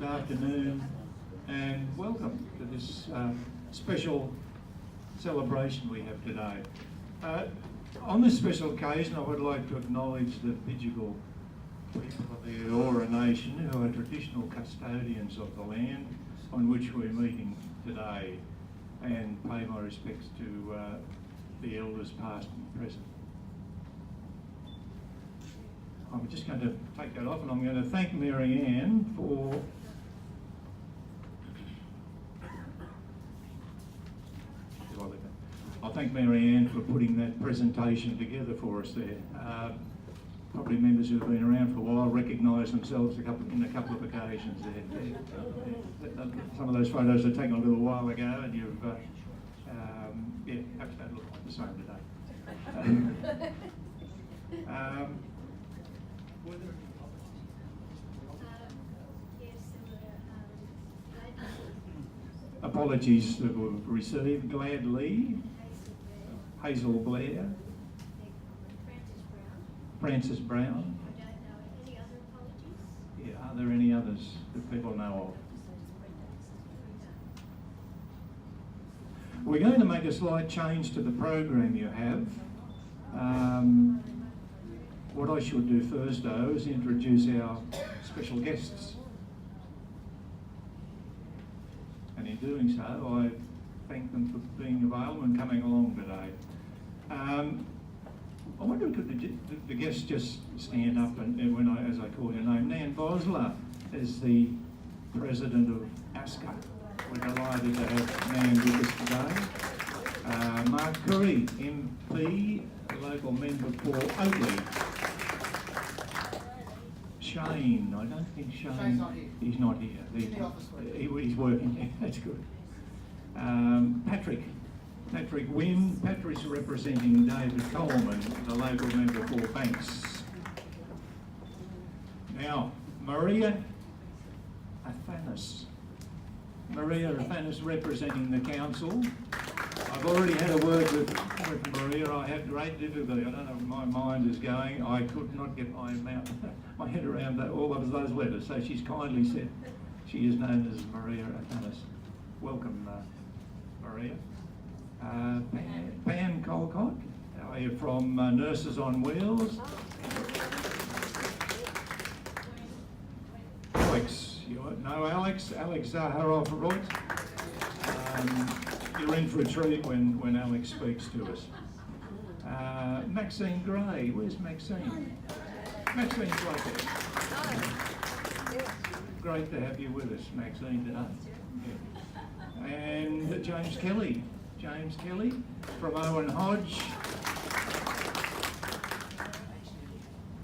afternoon, and welcome to this special celebration we have today. On this special occasion, I would like to acknowledge the Bidjigal people of the Eora Nation, who are traditional custodians of the land on which we're meeting today, and pay my respects to the elders past and present. I'm just going to take that off, and I'm going to thank Mary Ann for I'll thank Mary Ann for putting that presentation together for us there. Probably members who have been around for a while recognise themselves in a couple of occasions there. Some of those photos are taken a little while ago, and you've perhaps don't look like the same today. Apologies that we've received. Glad Lee, Hazel Blair, Francis Brown. I don't know any other apologies. Yeah, are there any others that people know of? We're going to make a slight change to the program you have. What I should do first, though, is introduce our special guests. And in doing so, I thank them for being available and coming along today. I wonder if the guests just stand up and as I call your name. Nan Bosler is the president of ASCA. We're delighted to have Nan with us today. Mark Curry, MP, local member for Oakley. Shane, I don't think Shane's not here. He's not here. He's in the office. He's working. That's good. Patrick Wynne. Patrick's representing David Coleman, the local member for Banks. Now, Maria Athanas. Maria Athanas representing the council. I've already had a word with Maria. I had great difficulty. I don't know where my mind is going. I could not get my head around all of those letters. So she's kindly said she is known as Maria Athanas. Welcome, Maria. Pam Colcott, from Nurses on Wheels. Alex, Alex Zaharov-Reutt. You're in for a treat when Alex speaks to us. Maxine Gray, where's Maxine? Maxine's right there. Great to have you with us, Maxine, today. Yeah. And James Kelly from Owen Hodge.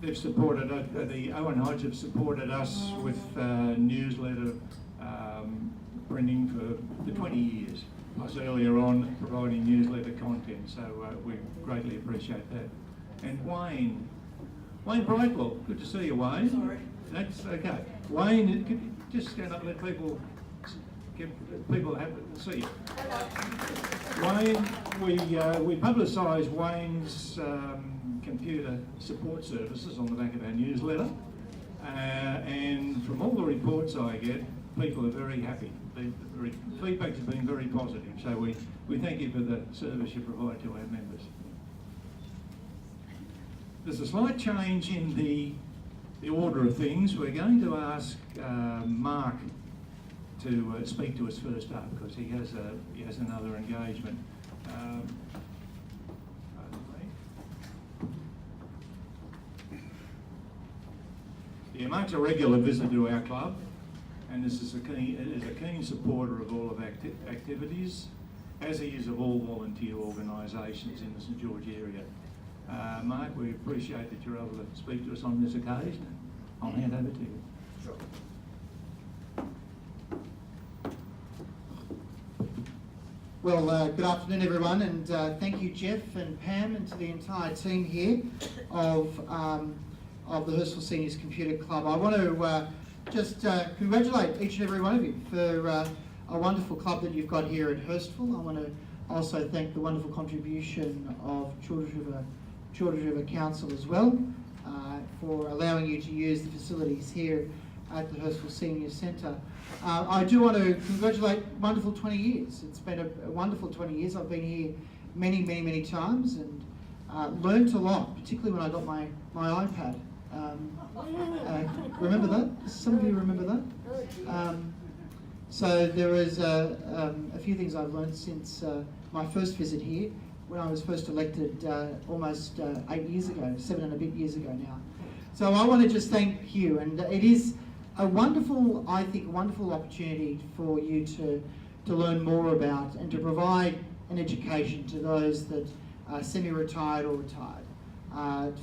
They've supported the Owen Hodge have supported us with newsletter printing for the 20 years. Plus earlier on providing newsletter content, so we greatly appreciate that. And Wayne Brightwell, good to see you, Wayne. Sorry. That's okay. Wayne, could you just stand up and let people have to see you. Wayne, we publicise Wayne's computer support services on the back of our newsletter, and from all the reports I get, people are very happy. The feedback has been very positive, so we thank you for the service you provide to our members. There's a slight change in the order of things. We're going to ask Mark to speak to us first up because he has another engagement. Mark's a regular visitor to our club, and is a keen supporter of all of our activities, as he is of all volunteer organisations in the St George area. Mark, we appreciate that you're able to speak to us on this occasion. I'll hand over to you. Sure. Well, good afternoon, everyone, and thank you, Jeff and Pam, and to the entire team here of the Hurstville Seniors Computer Club. I want to just congratulate each and every one of you for a wonderful club that you've got here at Hurstville. I want to also thank the wonderful contribution of Children's River Council as well for allowing you to use the facilities here at the Hurstville Senior Centre. I do want to congratulate wonderful 20 years. It's been a wonderful 20 years. I've been here many times and learnt a lot, particularly when I got my iPad. Remember that? Does some of you remember that? So there is a few things I've learnt since my first visit here, when I was first elected almost 8 years ago, 7 and a bit years ago now. So I want to just thank you, and it is a wonderful, I think, a wonderful opportunity for you to learn more about and to provide an education to those that are semi-retired or retired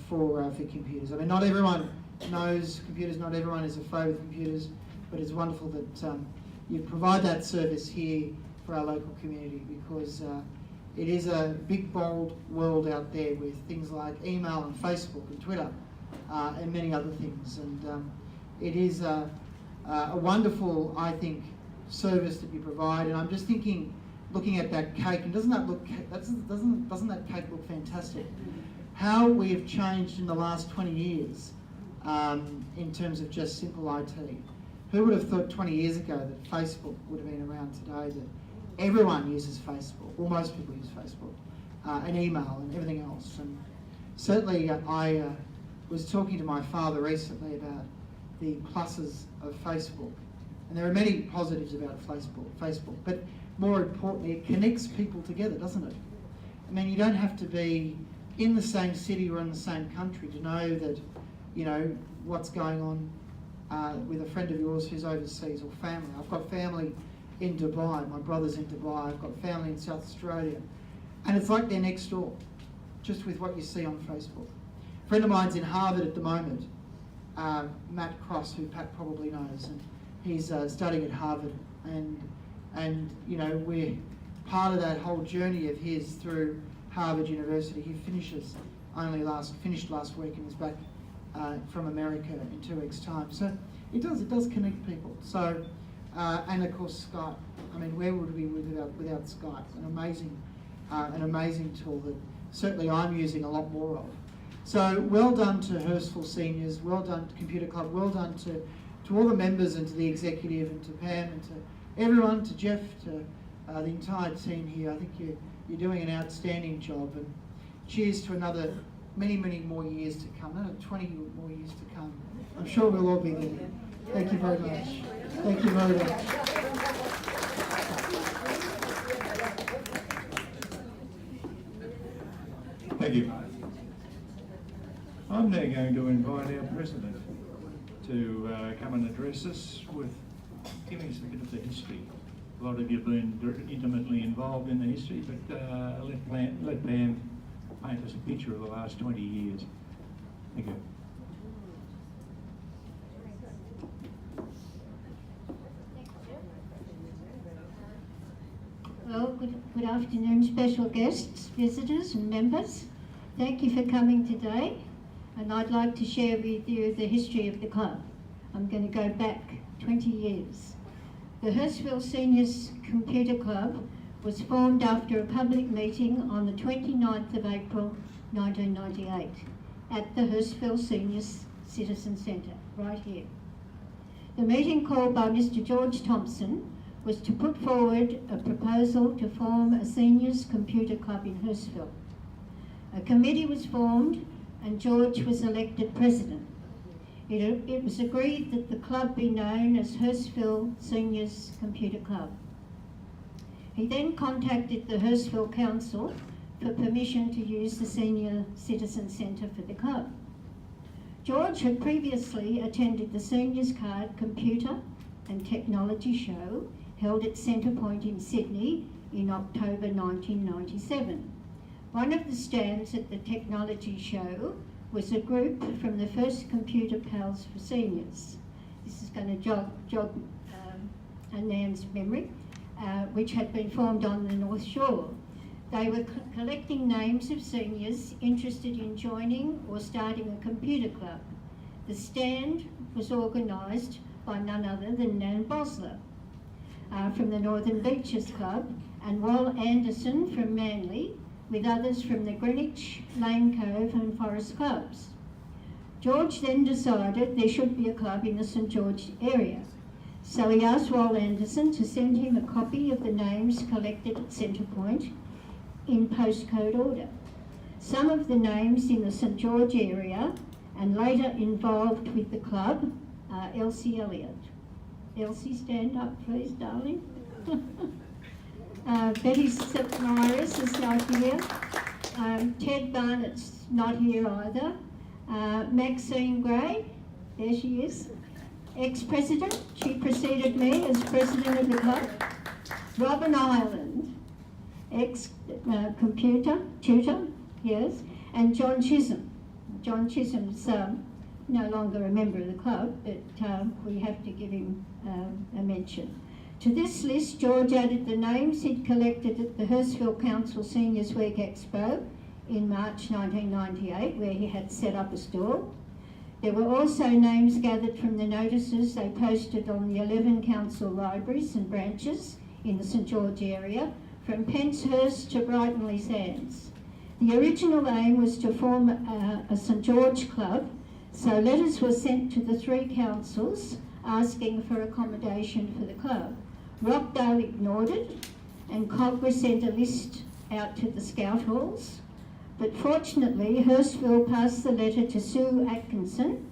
for computers. I mean, not everyone knows computers, not everyone is afraid of computers, but it's wonderful that you provide that service here for our local community, because it is a big, bold world out there with things like email and Facebook and Twitter and many other things. And it is a wonderful, I think, service that you provide. And I'm just thinking, looking at that cake, and doesn't that cake look fantastic? How we have changed in the last 20 years in terms of just simple IT. Who would have thought 20 years ago that Facebook would have been around today, that everyone uses Facebook, or most people use Facebook, and email and everything else. And certainly I was talking to my father recently about the pluses of Facebook. And there are many positives about Facebook, but more importantly, it connects people together, doesn't it? I mean, you don't have to be in the same city or in the same country to know that, you know, what's going on with a friend of yours who's overseas, or family. I've got family in Dubai, my brother's in Dubai, I've got family in South Australia, and it's like they're next door, just with what you see on Facebook. A friend of mine's in Harvard at the moment, Matt Cross, who Pat probably knows, and he's studying at Harvard, and you know, we're part of that whole journey of his through Harvard University. He finished last week and is back from America in 2 weeks' time. So it does connect people. So and of course Skype. I mean, where would we be without Skype? An amazing tool that certainly I'm using a lot more of. So well done to Hurstville Seniors, well done to Computer Club, well done to all the members and to the executive and to Pam and to everyone, to Jeff, to the entire team here. I think you're doing an outstanding job, and cheers to another many more years to come, another 20 more years to come. I'm sure we'll all be there. Thank you very much. Thank you very much. Thank you. I'm now going to invite our President to come and address us with giving us a bit of the history. A lot of you have been intimately involved in the history, but let Pam paint us a picture of the last 20 years. Thank you. Well, good afternoon, special guests, visitors and members. Thank you for coming today, and I'd like to share with you the history of the club. I'm going to go back 20 years. The Hurstville Seniors Computer Club was formed after a public meeting on the 29th of April 1998 at the Hurstville Seniors Citizen Centre, right here. The meeting, called by Mr. George Thompson, was to put forward a proposal to form a seniors computer club in Hurstville. A committee was formed and George was elected president. It was agreed that the club be known as Hurstville Seniors Computer Club. He then contacted the Hurstville Council for permission to use the Senior Citizen Centre for the club. George had previously attended the Seniors Card Computer and Technology Show held at Centrepoint in Sydney in October 1997. One of the stands at the Technology Show was a group from the first Computer Pals for Seniors. This is going to jog Nan's memory, which had been formed on the North Shore. They were collecting names of seniors interested in joining or starting a computer club. The stand was organised by none other than Nan Bosler from the Northern Beaches Club, and Wal Anderson from Manly, with others from the Greenwich, Lane Cove and Forest Clubs. George then decided there should be a club in the St George area. So he asked Wal Anderson to send him a copy of the names collected at Centrepoint in postcode order. Some of the names in the St George area and later involved with the club are Elsie Elliott. Elsie, stand up please, darling. Betty Myers is not here. Ted Barnett's not here either. Maxine Gray, there she is. Ex-president, she preceded me as president of the club. Robin Ireland, ex-computer, tutor, yes. And John Chisholm. John Chisholm's no longer a member of the club, but we have to give him a mention. To this list, George added the names he'd collected at the Hurstville Council Seniors Week Expo in March 1998, where he had set up a stall. There were also names gathered from the notices they posted on the 11 council libraries and branches in the St George area, from Penshurst to Brighton Sands. The original aim was to form a St George club, so letters were sent to the 3 councils asking for accommodation for the club. Rockdale ignored it, and Cogger sent a list out to the scout halls. But fortunately, Hurstville passed the letter to Sue Atkinson,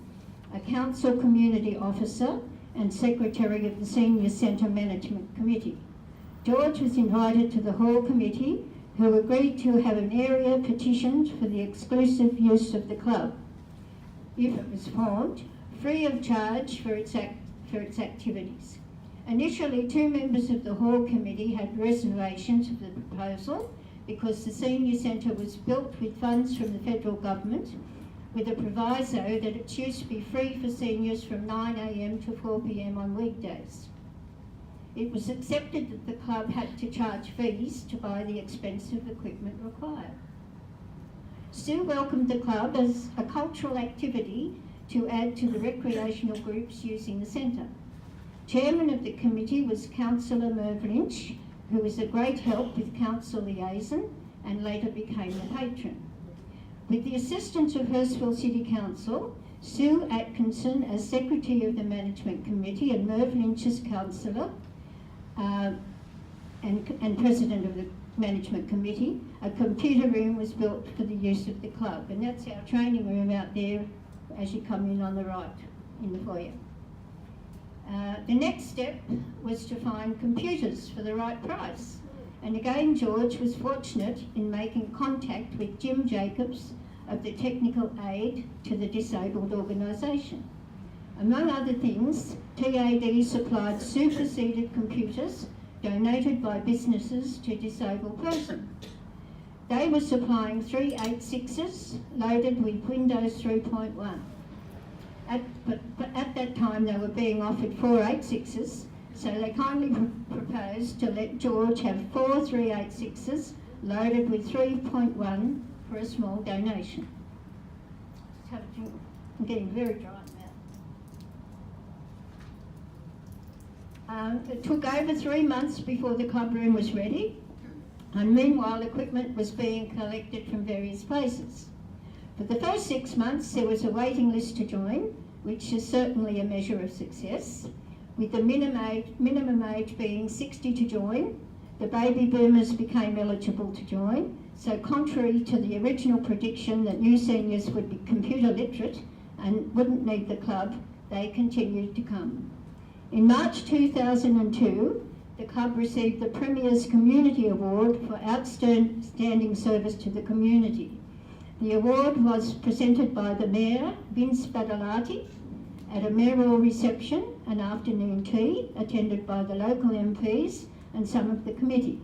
a council community officer and secretary of the Senior Centre Management Committee. George was invited to the hall committee, who agreed to have an area petitioned for the exclusive use of the club, if it was formed, free of charge for its activities. Initially, 2 members of the hall committee had reservations of the proposal because the senior centre was built with funds from the federal government, with a proviso that its use be free for seniors from 9 a.m. to 4 p.m. on weekdays. It was accepted that the club had to charge fees to buy the expensive equipment required. Sue welcomed the club as a cultural activity to add to the recreational groups using the centre. Chairman of the committee was Councillor Merv Lynch, who was a great help with council liaison and later became the patron. With the assistance of Hurstville City Council, Sue Atkinson as secretary of the management committee and Merv Lynch as councillor and president of the management committee, a computer room was built for the use of the club, and that's our training room out there as you come in on the right in the foyer. The next step was to find computers for the right price, and again George was fortunate in making contact with Jim Jacobs of the Technical Aid to the Disabled organisation. Among other things, TAD supplied superseded computers donated by businesses to disabled persons. They were supplying 386s loaded with Windows 3.1. But at that time they were being offered 486s, so they kindly proposed to let George have 4 386s loaded with 3.1 for a small donation. Just have a drink. I'm getting very dry now. It took over 3 months before the club room was ready, and meanwhile equipment was being collected from various places. For the first 6 months there was a waiting list to join, which is certainly a measure of success, with the minimum age being 60 to join. The baby boomers became eligible to join, so contrary to the original prediction that new seniors would be computer literate and wouldn't need the club, they continued to come. In March 2002, the club received the Premier's Community Award for outstanding service to the community. The award was presented by the Mayor, Vince Badalati, at a mayoral reception, an afternoon tea, attended by the local MPs and some of the committee.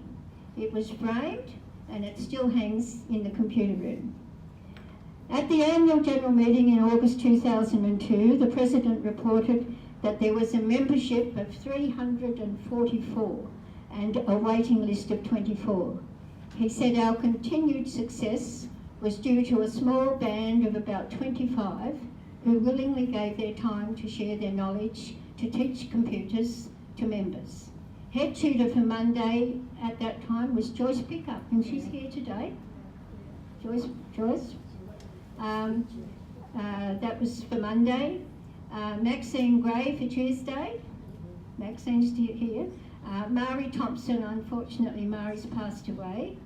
It was framed and it still hangs in the computer room. At the annual general meeting in August 2002, the President reported that there was a membership of 344 and a waiting list of 24. He said our continued success was due to a small band of about 25 who willingly gave their time to share their knowledge to teach computers to members. Head tutor for Monday at that time was Joyce Pickup, and she's here today. Joyce? That was for Monday. Maxine Gray for Tuesday. Maxine's here. Mari Thompson, unfortunately Mari's passed away.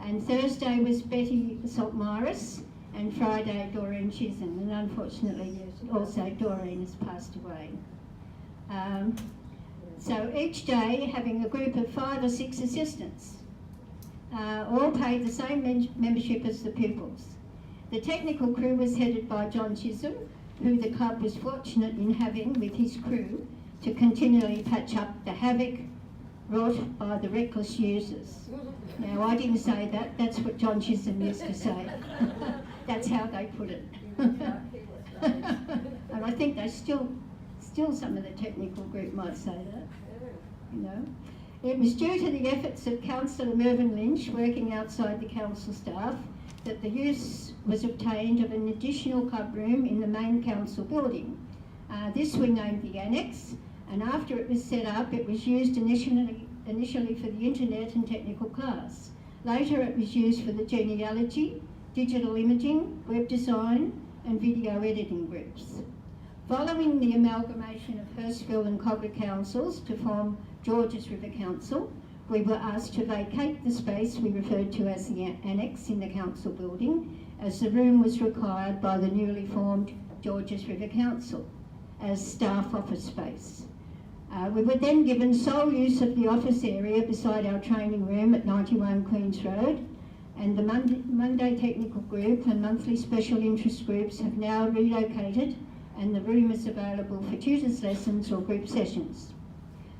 And Thursday was Betty Saltmaris, and Friday Doreen Chisholm, and unfortunately also Doreen has passed away. So each day having a group of 5 or 6 assistants, all paid the same membership as the pupils. The technical crew was headed by John Chisholm, who the club was fortunate in having with his crew to continually patch up the havoc wrought by the reckless users. Now, I didn't say that, that's what John Chisholm used to say. That's how they put it. And I think they still some of the technical group might say that, you know. It was due to the efforts of Councillor Mervyn Lynch working outside the council staff that the use was obtained of an additional club room in the main council building. This we named the Annex, and after it was set up, it was used initially for the internet and technical class. Later it was used for the genealogy, digital imaging, web design and video editing groups. Following the amalgamation of Hurstville and Cobra councils to form Georges River Council, we were asked to vacate the space we referred to as the Annex in the council building, as the room was required by the newly formed Georges River Council as staff office space. We were then given sole use of the office area beside our training room at 91 Queens Road, and the Monday technical group and monthly special interest groups have now relocated, and the room is available for tutors' lessons or group sessions.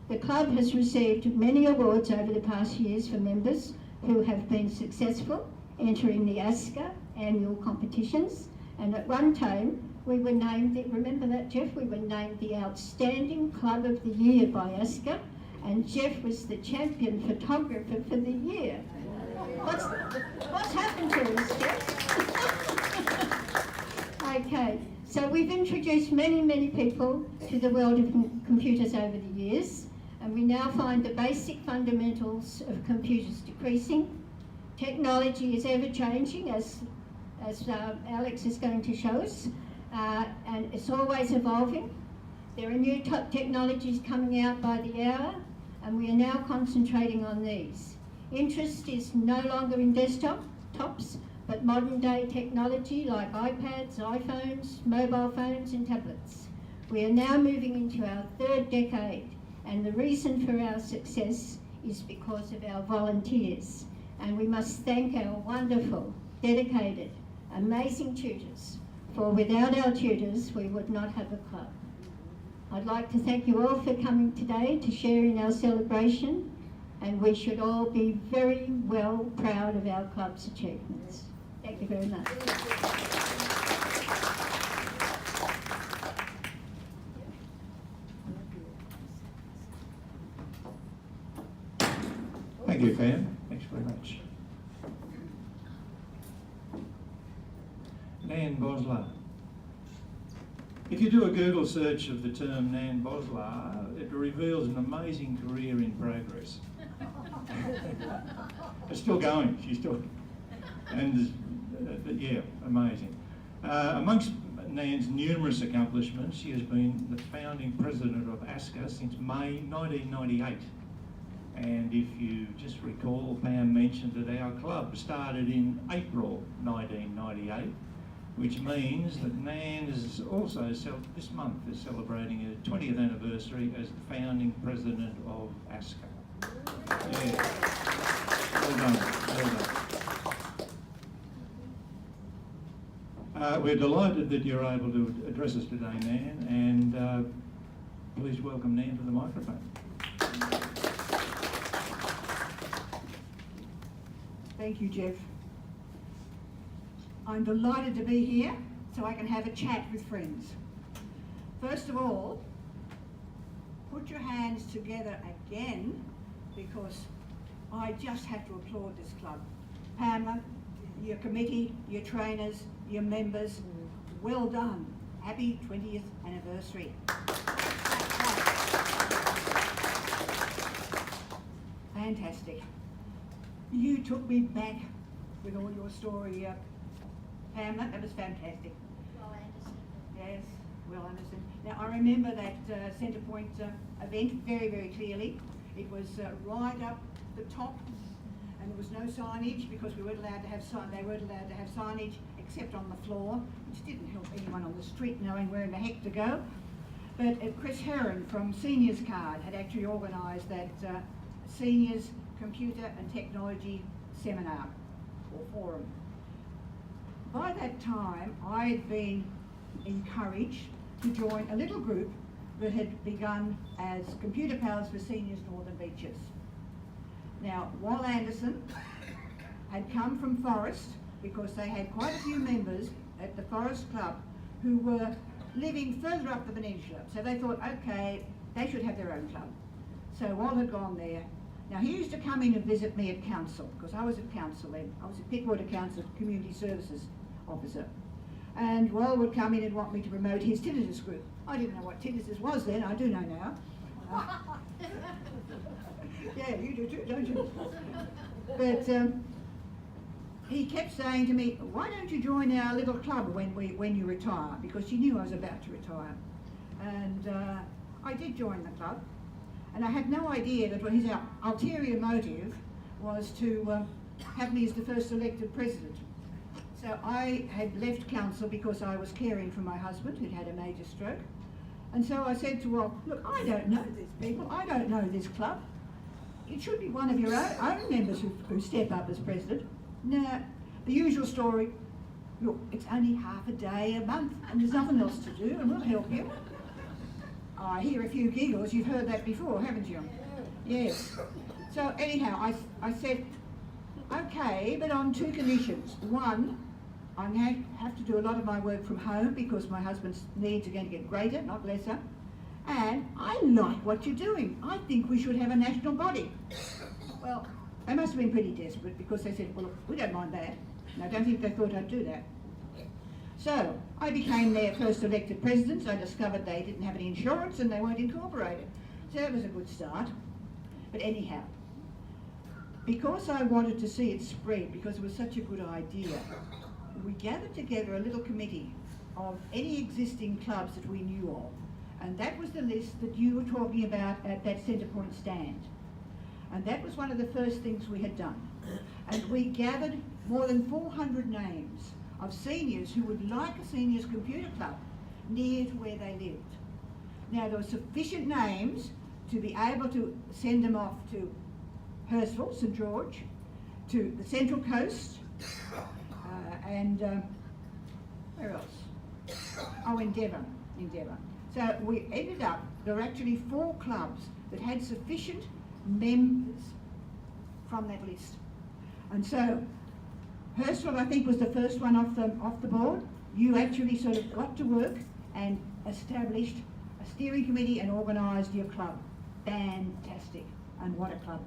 The club has received many awards over the past years for members who have been successful entering the ASCA annual competitions, and at one time we were named, remember that, Jeff? We were named the Outstanding Club of the Year by ASCA, and Jeff was the champion photographer for the year. What's happened to us, Jeff? Okay, so we've introduced many people to the world of computers over the years, and we now find the basic fundamentals of computers decreasing. Technology is ever changing, as Alex is going to show us, and it's always evolving. There are new technologies coming out by the hour, and we are now concentrating on these. Interest is no longer in desktops, but modern day technology like iPads, iPhones, mobile phones and tablets. We are now moving into our 3rd decade, and the reason for our success is because of our volunteers. And we must thank our wonderful, dedicated, amazing tutors, for without our tutors we would not have a club. I'd like to thank you all for coming today to share in our celebration, and we should all be very well proud of our club's achievements. Thank you very much. Thank you, Pam. Thanks very much. Nan Boslar. If you do a Google search of the term Nan Boslar, it reveals an amazing career in progress. It's still going, she's still, and yeah, amazing. Amongst Nan's numerous accomplishments, she has been the founding president of ASCA since May 1998. And if you just recall, Pam mentioned that our club started in April 1998, which means that Nan is also, this month is celebrating her 20th anniversary as the founding president of ASCA. Yeah. Well done, well done. We're delighted that you're able to address us today, Nan, and please welcome Nan to the microphone. Thank you, Jeff. I'm delighted to be here so I can have a chat with friends. First of all, put your hands together again, because I just have to applaud this club. Pamela, your committee, your trainers, your members, well done. Happy 20th anniversary. Fantastic. You took me back with all your story, Pamela. That was fantastic. Well, and Yes, well understood. Now, I remember that Centre Point event very, very clearly. It was right up the top, and there was no signage because we weren't allowed to have they weren't allowed to have signage except on the floor, which didn't help anyone on the street knowing where in the heck to go. But Chris Heron from Seniors Card had actually organised that Seniors Computer and Technology Seminar or Forum. By that time, I had been encouraged to join a little group that had begun as Computer Pals for Seniors Northern Beaches. Now, Wal Anderson had come from Forest because they had quite a few members at the Forest Club who were living further up the peninsula. So they thought, okay, they should have their own club. So Wal had gone there. Now, he used to come in and visit me at council, because I was at council then. I was at Pittwater Council Community Services Officer. And Wal would come in and want me to promote his tinnitus group. I didn't know what tinnitus was then, I do know now. Yeah, you do too, don't you? But he kept saying to me, why don't you join our little club when you retire? Because she knew I was about to retire. And I did join the club. And I had no idea that his ulterior motive was to have me as the first elected president. So I had left council because I was caring for my husband who'd had a major stroke. And so I said to Wal, look, I don't know these people, I don't know this club. It should be one of your own members who step up as president. No, the usual story, look, it's only half a day a month and there's nothing else to do and we'll help you. I hear a few giggles, you've heard that before, haven't you? Yes. So anyhow, I said, okay, but on two conditions. One, I'm going to have to do a lot of my work from home because my husband's needs are going to get greater, not lesser. And I like what you're doing. I think we should have a national body. Well, they must have been pretty desperate because they said, well, look, we don't mind that. And I don't think they thought I'd do that. So I became their first elected president. I discovered they didn't have any insurance and they weren't incorporated. So that was a good start. But anyhow, because I wanted to see it spread, because it was such a good idea, we gathered together a little committee of any existing clubs that we knew of. And that was the list that you were talking about at that Centre Point stand. And that was one of the first things we had done. And we gathered more than 400 names of seniors who would like a seniors computer club near to where they lived. Now there were sufficient names to be able to send them off to Hurstville, St George, to the Central Coast, and where else? Oh, Endeavour. So we ended up, there were actually 4 clubs that had sufficient members from that list. And so Hurstville, I think, was the first one off the board. You actually sort of got to work and established a steering committee and organised your club. Fantastic. And what a club.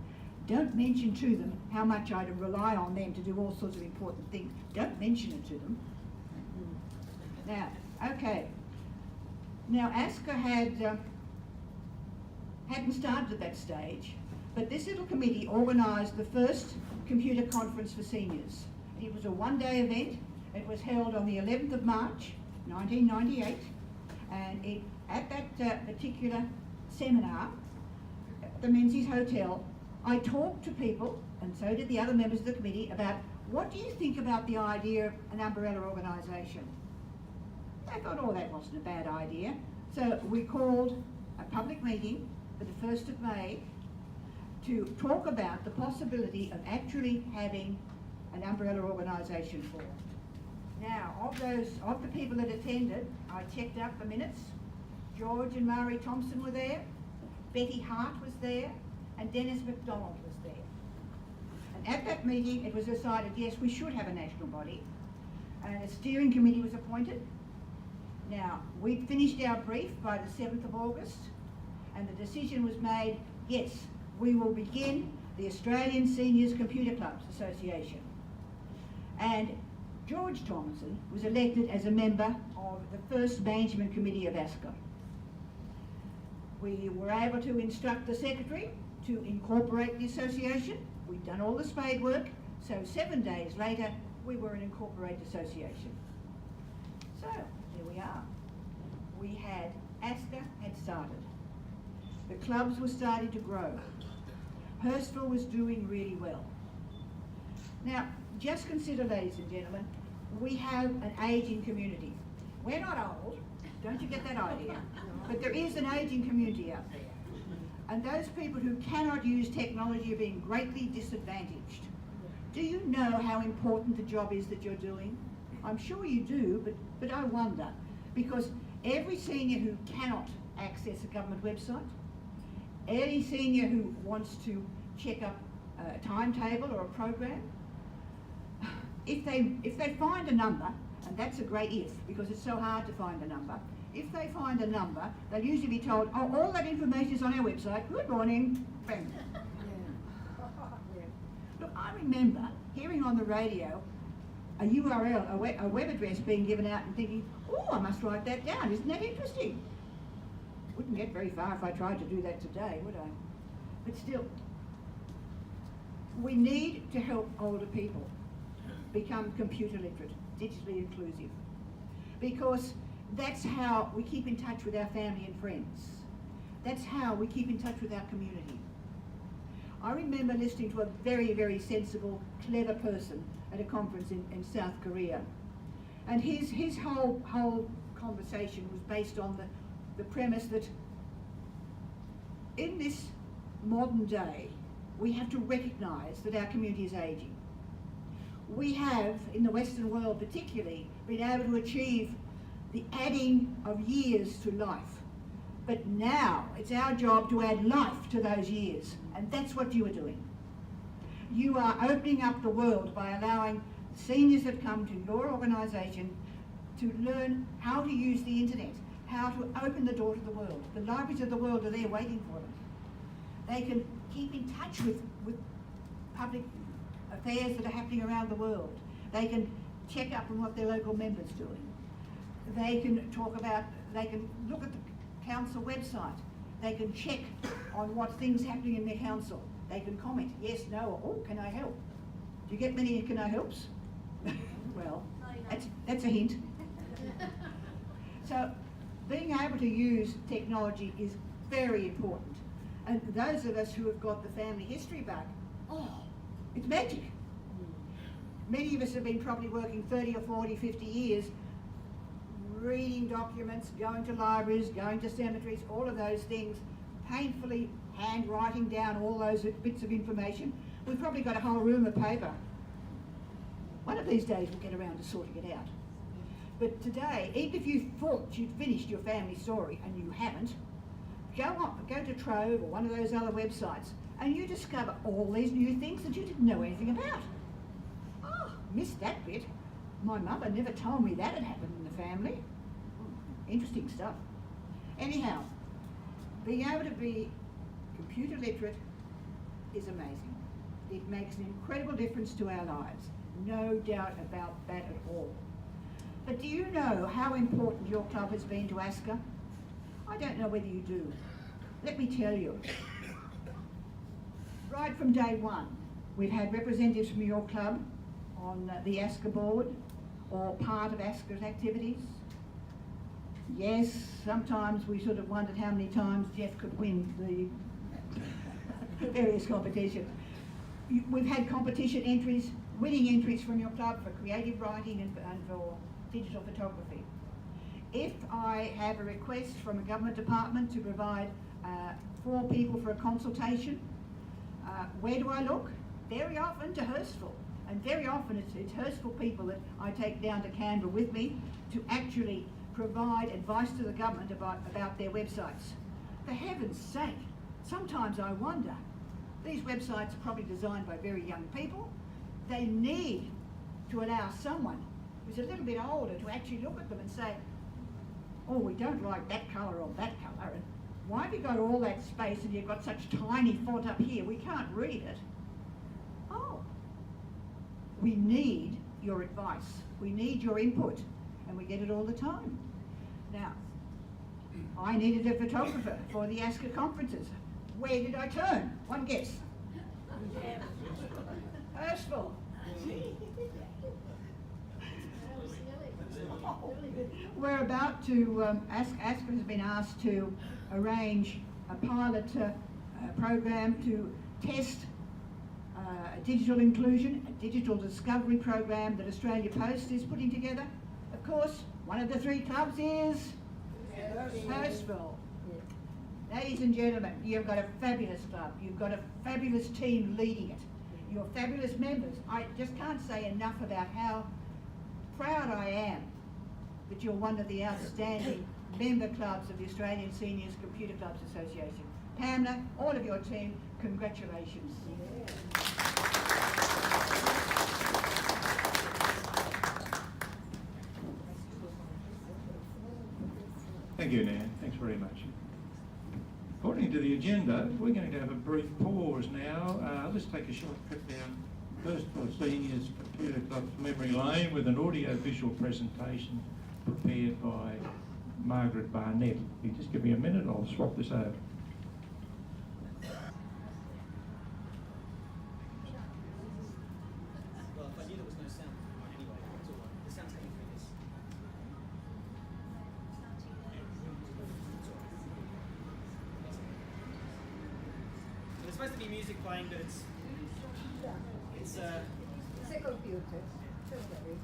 Don't mention to them how much I rely on them to do all sorts of important things. Don't mention it to them. Now, okay. Now, ASCA hadn't started at that stage, but this little committee organised the first computer conference for seniors. It was a one-day event. It was held on the 11th of March, 1998, and at that particular seminar at the Menzies Hotel, I talked to people, and so did the other members of the committee, about what do you think about the idea of an umbrella organisation? I thought, oh, that wasn't a bad idea. So we called a public meeting for the 1st of May to talk about the possibility of actually having an umbrella organisation for. Now, of the people that attended, I checked out the minutes. George and Murray Thompson were there, Betty Hart was there, and Dennis MacDonald was there. And at that meeting, it was decided, yes, we should have a national body, and a steering committee was appointed. Now, we finished our brief by the 7th of August, and the decision was made, yes, we will begin the Australian Seniors Computer Clubs Association. And George Thompson was elected as a member of the first management committee of ASCA. We were able to instruct the secretary to incorporate the association. We'd done all the spade work, so 7 days later, we were an incorporated association. So, there we are. ASCA had started. The clubs were starting to grow. Hurstville was doing really well. Now, just consider, ladies and gentlemen, we have an ageing community. We're not old, don't you get that idea? But there is an ageing community out there. And those people who cannot use technology are being greatly disadvantaged. Do you know how important the job is that you're doing? I'm sure you do, but I wonder, because every senior who cannot access a government website, any senior who wants to check up a timetable or a program, if they find a number, and that's a great if, because it's so hard to find a number, if they find a number, they'll usually be told, oh, all that information is on our website, good morning, bang. Look, I remember hearing on the radio a URL, a web address being given out and thinking, oh, I must write that down, isn't that interesting? Wouldn't get very far if I tried to do that today, would I? But still, we need to help older people become computer literate, digitally inclusive, because that's how we keep in touch with our family and friends. That's how we keep in touch with our community. I remember listening to a very, very sensible, clever person at a conference in South Korea. And his whole conversation was based on the premise that in this modern day, we have to recognise that our community is ageing. We have, in the Western world particularly, been able to achieve the adding of years to life. But now it's our job to add life to those years, and that's what you are doing. You are opening up the world by allowing seniors that come to your organisation to learn how to use the internet, how to open the door to the world. The libraries of the world are there waiting for them. They can keep in touch with public affairs that are happening around the world. They can check up on what their local member's doing. They can look at the council website. They can check on what things happening in their council. They can comment, yes, no, or oh, can I help? Do you get many can I helps? Well, that's a hint. So being able to use technology is very important. And those of us who have got the family history back, oh, it's magic. Many of us have been probably working 30 or 40, 50 years, reading documents, going to libraries, going to cemeteries, all of those things, painfully handwriting down all those bits of information. We've probably got a whole room of paper. One of these days we'll get around to sorting it out. But today, even if you thought you'd finished your family story and you haven't, go to Trove or one of those other websites and you discover all these new things that you didn't know anything about. Oh, missed that bit. My mother never told me that had happened in the family. Interesting stuff. Anyhow, being able to be computer literate is amazing. It makes an incredible difference to our lives. No doubt about that at all. But do you know how important your club has been to ASCA? I don't know whether you do. Let me tell you. Right from day one, we've had representatives from your club on the ASCA board or part of ASCA's activities. Yes, sometimes we sort of wondered how many times Jeff could win the various competitions. We've had competition entries, winning entries from your club for creative writing and for digital photography. If I have a request from a government department to provide 4 people for a consultation, where do I look? Very often to Hurstville. And very often it's Hurstville people that I take down to Canberra with me to actually provide advice to the government about their websites. For heaven's sake, sometimes I wonder, these websites are probably designed by very young people. They need to allow someone who's a little bit older to actually look at them and say, oh, we don't like that colour or that colour, and why have you got all that space and you've got such tiny font up here, we can't read it. Oh, we need your advice, we need your input, and we get it all the time. Now, I needed a photographer for the ASCA conferences. Where did I turn? One guess. Hurstville. We're about to, Aspen has been asked to arrange a pilot program to test digital inclusion, a digital discovery program that Australia Post is putting together. Of course, one of the 3 clubs is Hurstville. Ladies and gentlemen, you've got a fabulous club. You've got a fabulous team leading it. You're fabulous members. I just can't say enough about how proud I am that you're one of the outstanding member clubs of the Australian Seniors Computer Clubs Association. Pamela, all of your team, congratulations. Thank you, Nan. Thanks very much. According to the agenda, we're going to have a brief pause now. Let's take a short trip down Hurstville Seniors Computer Club's memory lane with an audio-visual presentation prepared by Margaret Barnett. If you just give me a minute, I'll swap this over. Well, if I knew there was no sound anyway, it's all right. The sound's coming through this. There's supposed to be music playing, but it's It's a computer. Don't worry.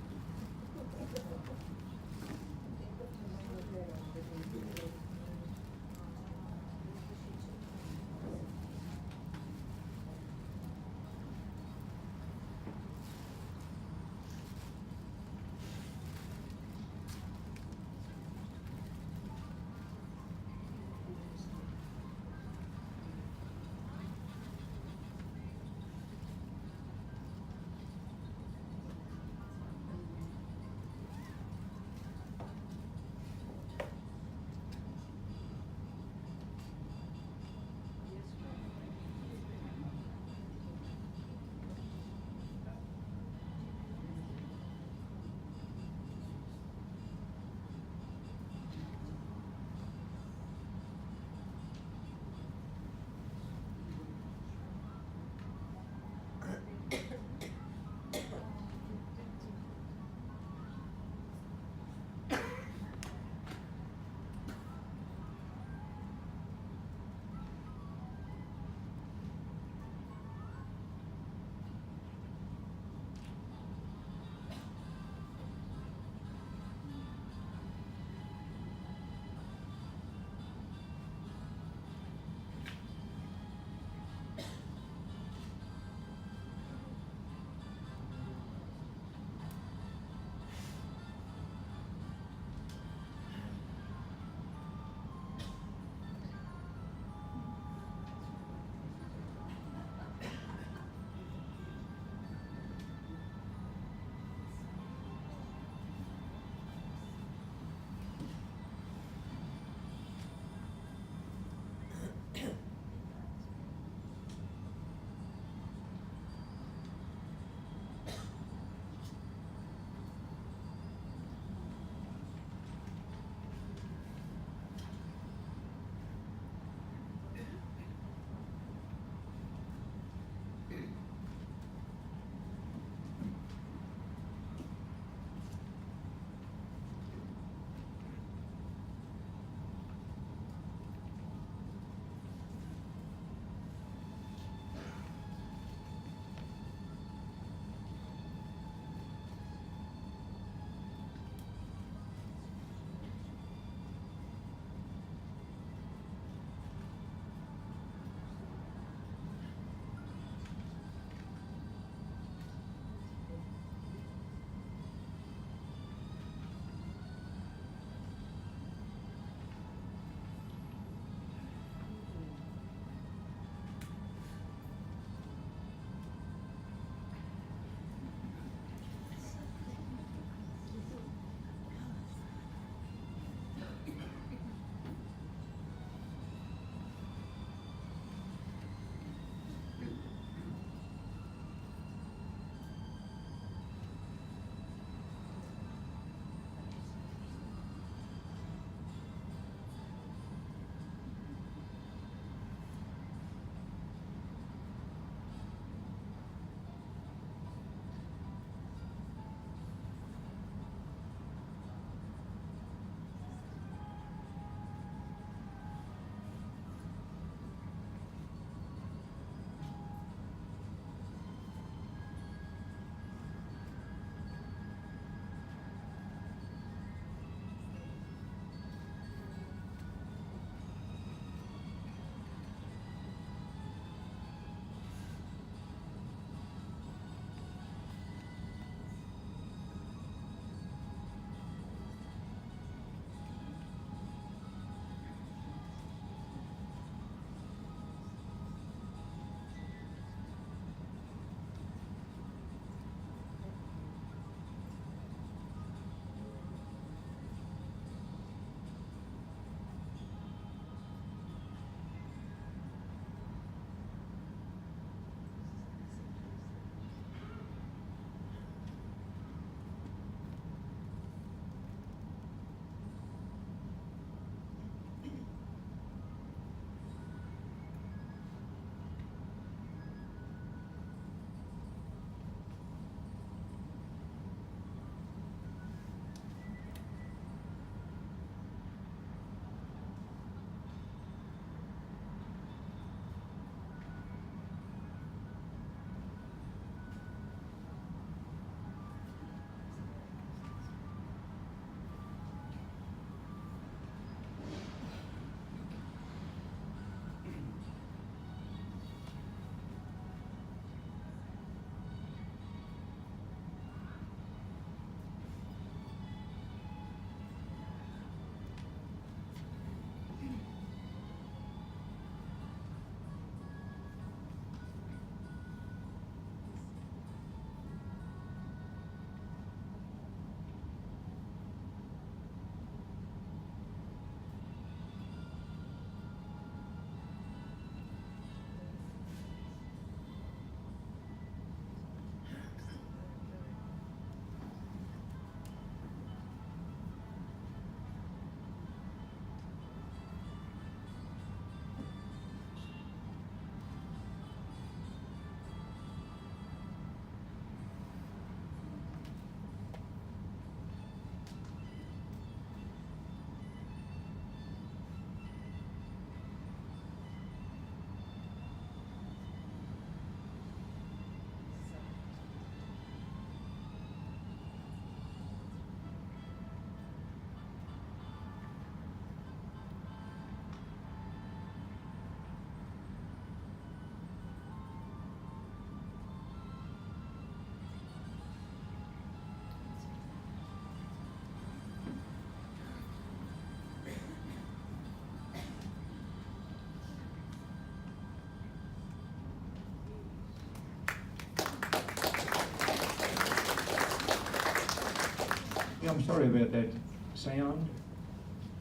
Yeah, I'm sorry about that sound.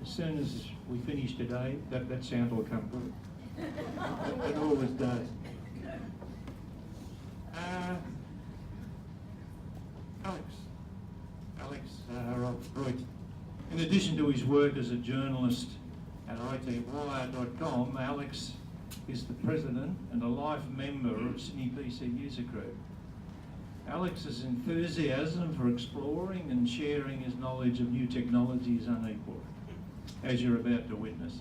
As soon as we finish today, that sound will come through. It always does. Alex Zaharov-Reutt. In addition to his work as a journalist at itwire.com, Alex is the president and a life member of Sydney PC User Group. Alex's enthusiasm for exploring and sharing his knowledge of new technology is unequalled, as you're about to witness.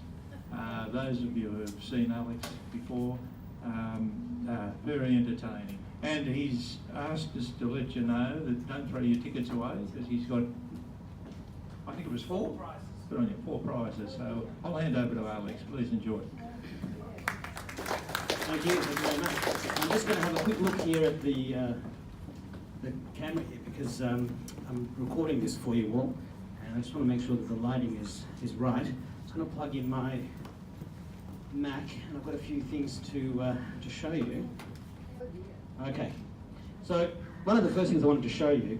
Those of you who have seen Alex before, very entertaining. And he's asked us to let you know that don't throw your tickets away, because he's got, I think it was four prizes. Good on you, 4 prizes. So I'll hand over to Alex. Please enjoy. Thank you very much. I'm just going to have a quick look here at the camera here, because I'm recording this for you all, and I just want to make sure that the lighting is right. I'm just going to plug in my Mac, and I've got a few things to show you. Okay, so one of the first things I wanted to show you,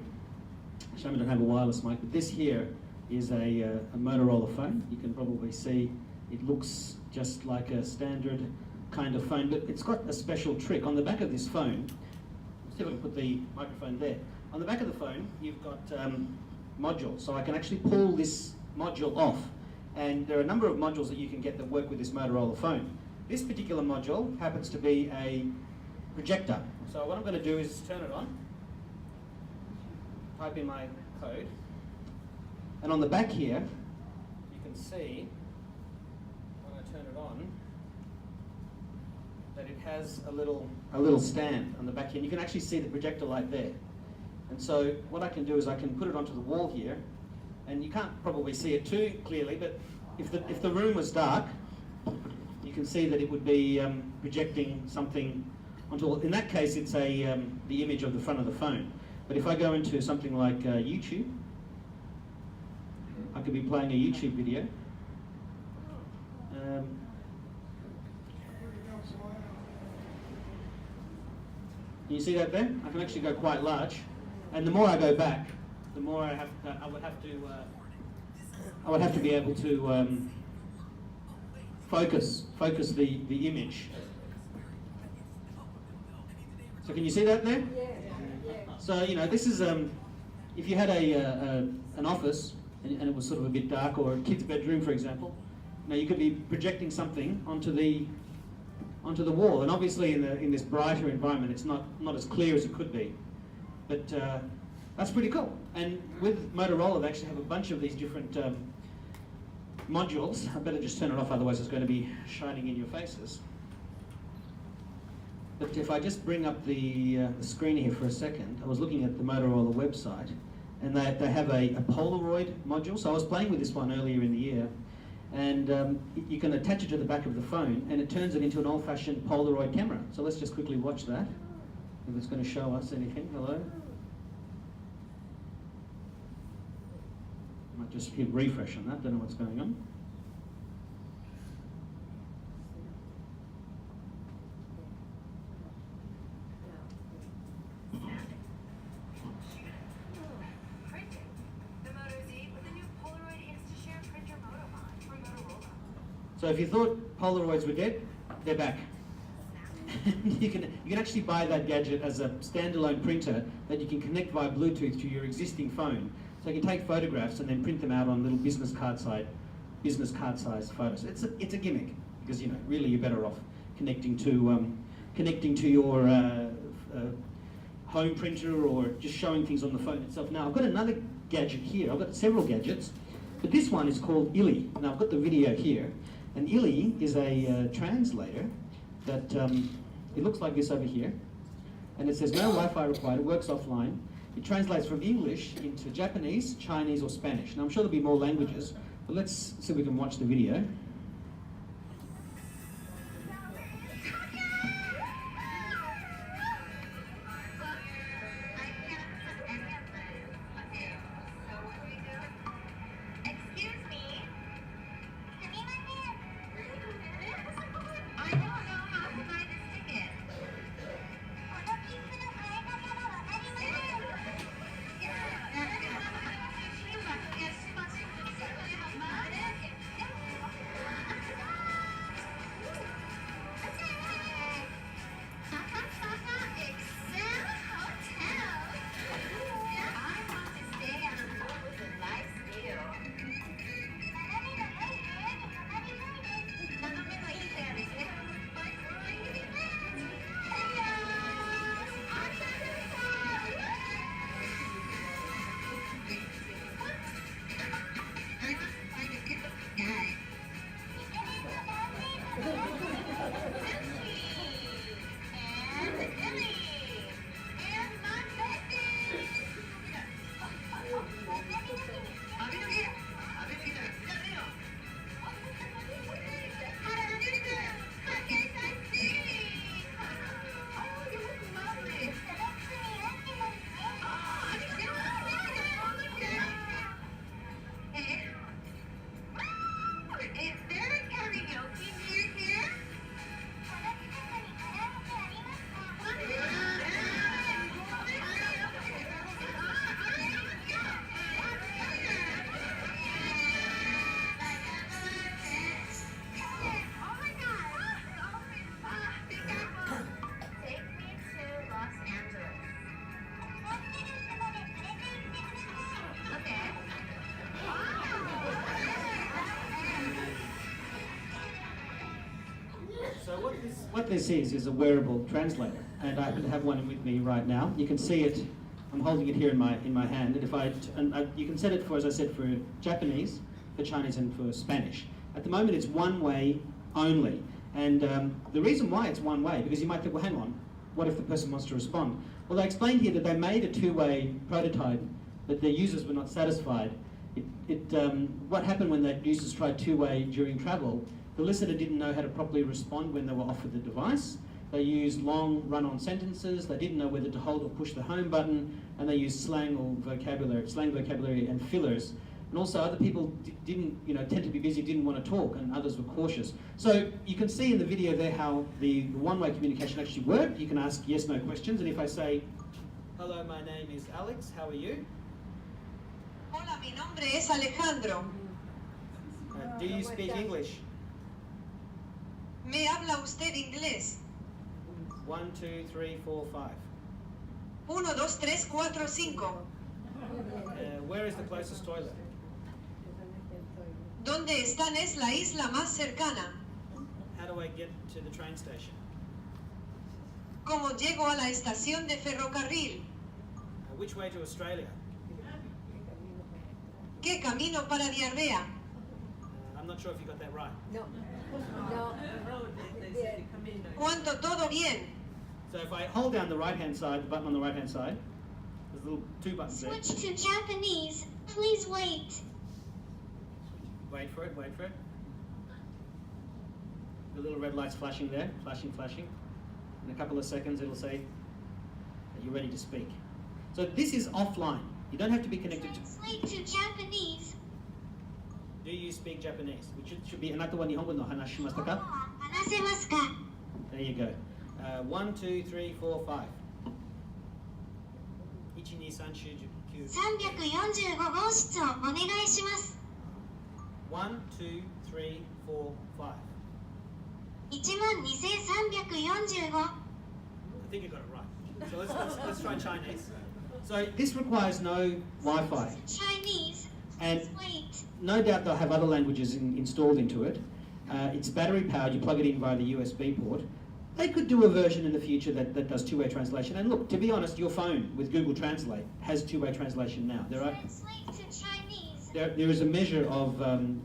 I don't have a wireless mic, but this here is a Motorola phone. You can probably see it looks just like a standard kind of phone, but it's got a special trick. On the back of this phone, let's see if I can put the microphone there. On the back of the phone, you've got modules, so I can actually pull this module off, and there are a number of modules that you can get that work with this Motorola phone. This particular module happens to be a projector. So what I'm going to do is turn it on, type in my code, and on the back here, you can see, when I turn it on, that it has a little stand on the back here. And you can actually see the projector light there. And so what I can do is I can put it onto the wall here, and you can't probably see it too clearly, but if the room was dark, you can see that it would be projecting something onto. In that case, it's the image of the front of the phone. But if I go into something like YouTube, I could be playing a YouTube video. Can you see that there? I can actually go quite large, and the more I go back, the more I would have to be able to focus the image. So can you see that there? So this is if you had an office and it was sort of a bit dark, or a kid's bedroom, for example. You could be projecting something onto the wall, and obviously in this brighter environment, it's not as clear as it could be. But that's pretty cool. And with Motorola, they actually have a bunch of these different modules. I better just turn it off, otherwise it's going to be shining in your faces. But if I just bring up the screen here for a second, I was looking at the Motorola website, and they have a Polaroid module. So I was playing with this one earlier in the year, and you can attach it to the back of the phone, and it turns it into an old-fashioned Polaroid camera. So let's just quickly watch that, if it's going to show us anything. Hello? I might just hit refresh on that, don't know what's going on. So if you thought Polaroids were dead, they're back. you can actually buy that gadget as a standalone printer that you can connect via Bluetooth to your existing phone. So you can take photographs and then print them out on little business card size photos. It's a gimmick, because really you're better off connecting to your home printer, or just showing things on the phone itself. Now I've got another gadget here. I've got several gadgets, but this one is called Illy. Now I've got the video here. And Illy is a translator that, it looks like this over here, and it says no Wi-Fi required, it works offline. It translates from English into Japanese, Chinese, or Spanish. Now I'm sure there'll be more languages, but let's see if we can watch the video. what this is a wearable translator, and I happen to have one with me right now. You can see it. I'm holding it here in my hand, and you can set it for, as I said, for Japanese, for Chinese, and for Spanish. At the moment, it's one way only, and the reason why it's one way, because you might think, well, hang on, what if the person wants to respond? Well, they explained here that they made a two-way prototype, but their users were not satisfied. What happened when the users tried two-way during travel? The listener didn't know how to properly respond when they were offered the device. They used long run-on sentences. They didn't know whether to hold or push the home button, and they used slang vocabulary and fillers. And also, other people didn't, tend to be busy, didn't want to talk, and others were cautious. So you can see in the video there how the one-way communication actually worked. You can ask yes/no questions, and if I say, "Hello, my name is Alex. How are you?" Hola, mi nombre es Alejandro. Do you speak English? ¿Me habla usted inglés? 1, 2, 3, 4, 5. 1, 2, 3, 4, 5. Where is the closest toilet? ¿Dónde están es la isla más cercana? How do I get to the train station? ¿Cómo llego a la estación de ferrocarril? Which way to Australia? ¿Qué camino para Diarrea? I'm not sure if you got that right. No. No. ¿Cuánto todo bien? So if I hold down the right-hand side, the button on the right-hand side, there's little two buttons there. Switch to Japanese. Please wait. Wait for it, wait for it. The little red light's flashing there, flashing. In a couple of seconds it'll say that you're ready to speak. So this is offline. You don't have to be connected to... Translate to Japanese. Do you speak Japanese? Which should be anata wa nihongo no hanashimashita ka? 話せますか? There you go. 1, 2, 3, 4, 5. 1, 2, 3, 4, 345号室をお願いします。 1, 2, 3, 4, 5. 12345。 I think you got it right. So let's try Chinese. So this requires no Wi-Fi. Chinese. And Please wait. no doubt they'll have other languages installed into it. It's battery powered, you plug it in via the USB port. They could do a version in the future that does two-way translation. And look, to be honest, your phone with Google Translate has two-way translation now. Translate to Chinese. There is a measure of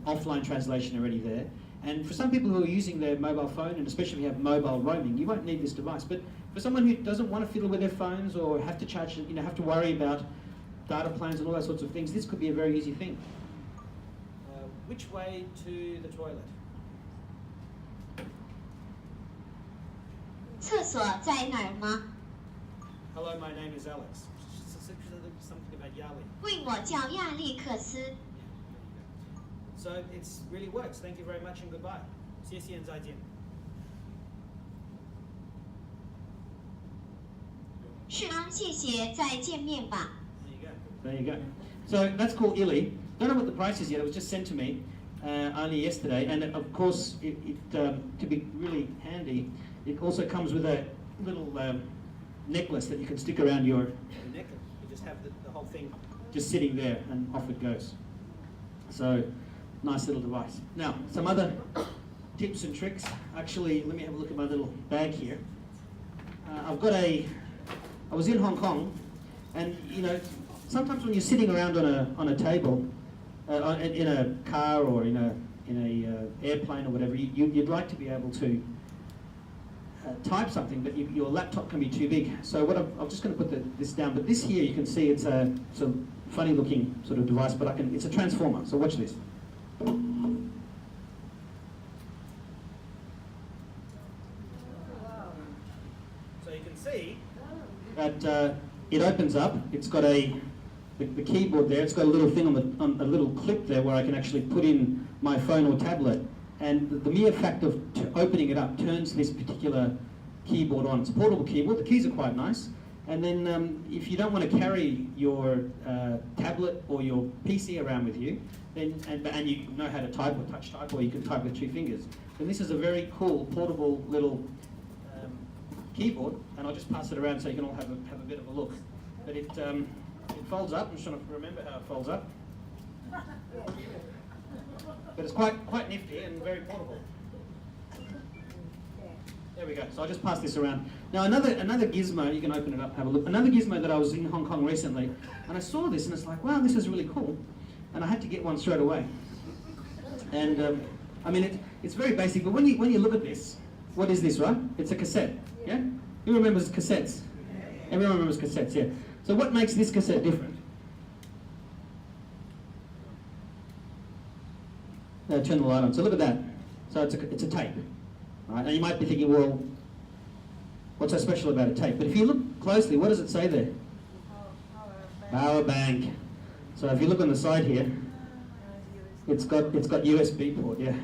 offline translation already there. And for some people who are using their mobile phone, and especially if you have mobile roaming, you won't need this device. But for someone who doesn't want to fiddle with their phones or have to charge, have to worry about data plans and all those sorts of things, this could be a very easy thing. Which way to the toilet? 厕所在哪儿吗？ Hello, my name is Alex. Something about Yali. 问我叫亚历克斯。 So it really works. Thank you very much and goodbye. 谢谢 and 再见. 是啊，谢谢，再见面吧。 There you go. So that's called Ili. Don't know what the price is yet. It was just sent to me only yesterday. And of course, to be really handy, it also comes with a little necklace that you can stick around your neck. You just have the whole thing just sitting there and off it goes. So nice little device. Now, some other tips and tricks. Actually, let me have a look at my little bag here. I was in Hong Kong, and sometimes when you're sitting around on a table, in a car or in a airplane or whatever, you'd like to be able to type something, but your laptop can be too big. So I'm just going to put this down. But this here, you can see it's a sort of funny-looking sort of device, but it's a transformer. So watch this. So you can see that it opens up. It's got the keyboard there. It's got a little thing on a little clip there where I can actually put in my phone or tablet. And the mere fact of opening it up turns this particular keyboard on. It's a portable keyboard. The keys are quite nice. And then if you don't want to carry your tablet or your PC around with you, and you know how to type or touch type, or you can type with 2 fingers, then this is a very cool portable little keyboard. And I'll just pass it around so you can all have a bit of a look. But it folds up. I'm just trying to remember how it folds up. But it's quite nifty and very portable. There we go. So I'll just pass this around. Now another gizmo, you can open it up, have a look. Another gizmo that I was in Hong Kong recently, and I saw this and it's like, wow, this is really cool. And I had to get one straight away. And I mean, it's very basic, but when you look at this, what is this, right? It's a cassette, yeah? Who remembers cassettes? Everyone remembers cassettes, yeah. So what makes this cassette different? Turn the light on. So look at that. So it's a tape, right? And you might be thinking, well, what's so special about a tape? But if you look closely, what does it say there? Power bank. So if you look on the side here, it's got USB port, yeah.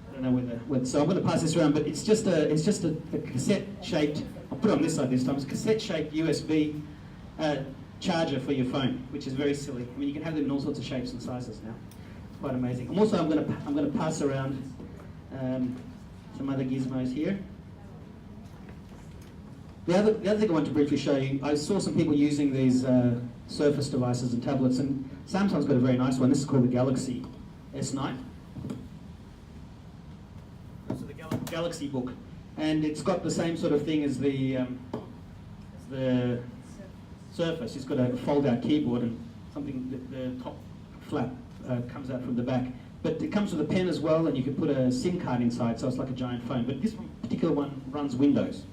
I don't know whether so I'm going to pass this around, but it's just a cassette-shaped. I'll put it on this side this time. It's a cassette-shaped USB charger for your phone, which is very silly. I mean, you can have them in all sorts of shapes and sizes now. It's quite amazing. I'm going to pass around some other gizmos here. The other thing I want to briefly show you, I saw some people using these Surface devices and tablets, and Samsung's got a very nice one. This is called the Galaxy S9. So the Galaxy Book, and it's got the same sort of thing as the Surface. It's got a fold-out keyboard and something. The top flap comes out from the back, but it comes with a pen as well, and you can put a SIM card inside, so it's like a giant phone. But this particular one runs Windows.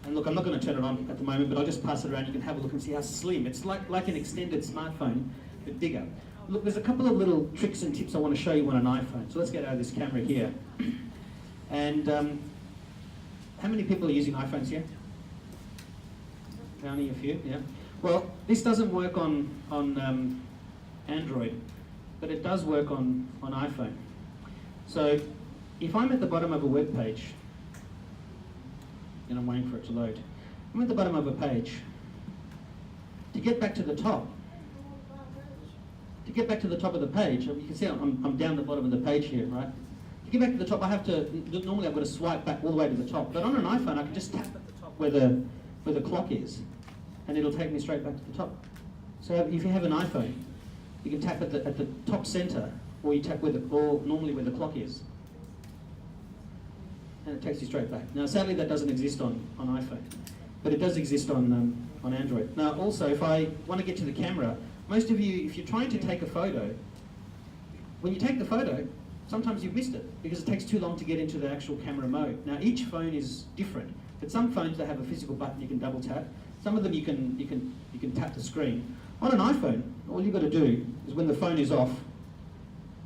And look, I'm not going to turn it on at the moment, but I'll just pass it around. You can have a look and see how slim. It's like an extended smartphone, but bigger. Look, there's a couple of little tricks and tips I want to show you on an iPhone. So let's get out of this camera here. And how many people are using iPhones here? Only a few, yeah. Well, this doesn't work on Android, but it does work on iPhone. So if I'm at the bottom of a web page, and I'm waiting for it to load. I'm at the bottom of a page. To get back to the top of the page, you can see I'm down the bottom of the page here, right? To get back to the top, normally I've got to swipe back all the way to the top. But on an iPhone, I can just tap at the top where the clock is, and it'll take me straight back to the top. So if you have an iPhone, you can tap at the top center, or you tap normally where the clock is. And it takes you straight back. Now, sadly, that doesn't exist on iPhone, but it does exist on Android. Now, also, if I want to get to the camera, most of you, if you're trying to take a photo, when you take the photo, sometimes you've missed it because it takes too long to get into the actual camera mode. Now, each phone is different, but some phones they have a physical button you can double tap. Some of them you can tap the screen. On an iPhone, all you've got to do is when the phone is off,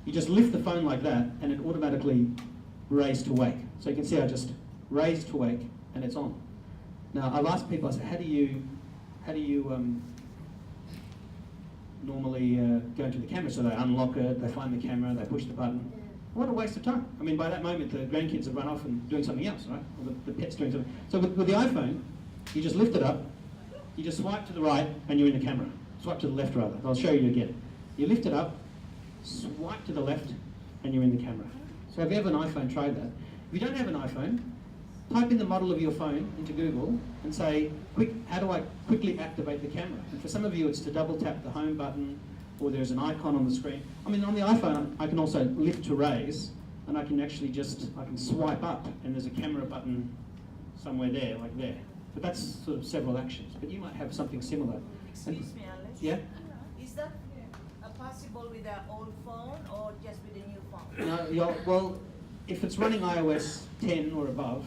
you just lift the phone like that, and it automatically raised to wake. So you can see I just raised to wake and it's on. Now I've asked people, I said, how do you normally go into the camera? So they unlock it, they find the camera, they push the button. What a waste of time. I mean, by that moment the grandkids have run off and doing something else, right? Or the pet's doing something. So with the iPhone, you just lift it up, you just swipe to the right and you're in the camera. Swipe to the left rather. I'll show you again. You lift it up, swipe to the left and you're in the camera. So if you have an iPhone, try that. If you don't have an iPhone, type in the model of your phone into Google and say, how do I quickly activate the camera? And for some of you, it's to double tap the home button, or there's an icon on the screen. I mean, on the iPhone, I can also lift to raise, and I can actually I can swipe up, and there's a camera button somewhere there, like there. But that's sort of several actions. But you might have something similar. Excuse me, Alex. Yeah? Is that possible with an old phone or just with a new phone? No, well, if it's running iOS 10 or above,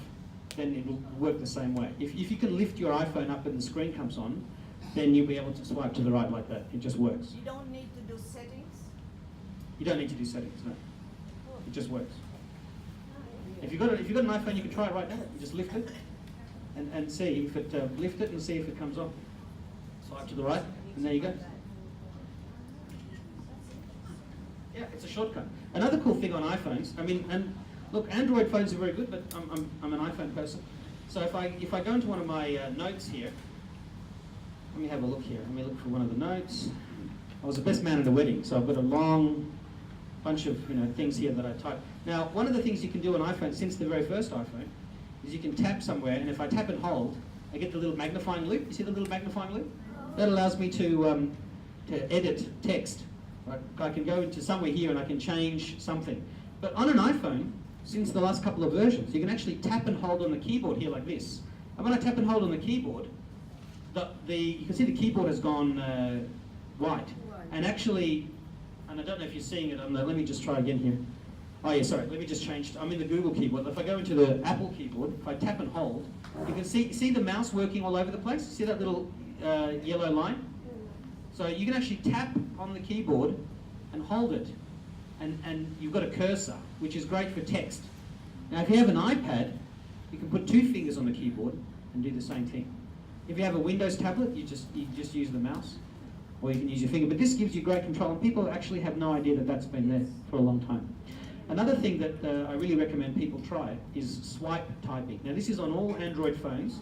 then it'll work the same way. If you can lift your iPhone up and the screen comes on, then you'll be able to swipe to the right like that. It just works. You don't need to do settings? You don't need to do settings, no. It just works. If you've got an iPhone, you can try it right now. You just lift it and see if it, lift it and see if it comes on. Swipe to the right, and there you go. Yeah, it's a shortcut. Another cool thing on iPhones, I mean, and look, Android phones are very good, but I'm an iPhone person. So if I go into one of my notes here, let me have a look here. Let me look for one of the notes. I was the best man at a wedding, so I've got a long bunch of things here that I type. Now, one of the things you can do on iPhone since the very first iPhone is you can tap somewhere, and if I tap and hold, I get the little magnifying loop. You see the little magnifying loop? That allows me to edit text. Right? I can go into somewhere here and I can change something. But on an iPhone, since the last couple of versions. You can actually tap and hold on the keyboard here like this. And when I tap and hold on the keyboard, you can see the keyboard has gone white. And actually, and I don't know if you're seeing it on the, let me just try again here. Oh yeah, sorry, let me just change, I'm in the Google keyboard. If I go into the Apple keyboard, if I tap and hold, you can see the mouse working all over the place? See that little yellow line? So you can actually tap on the keyboard and hold it, and you've got a cursor, which is great for text. Now if you have an iPad, you can put 2 fingers on the keyboard and do the same thing. If you have a Windows tablet, you just use the mouse, or you can use your finger. But this gives you great control, and people actually have no idea that that's been there for a long time. Another thing that I really recommend people try is swipe typing. Now this is on all Android phones,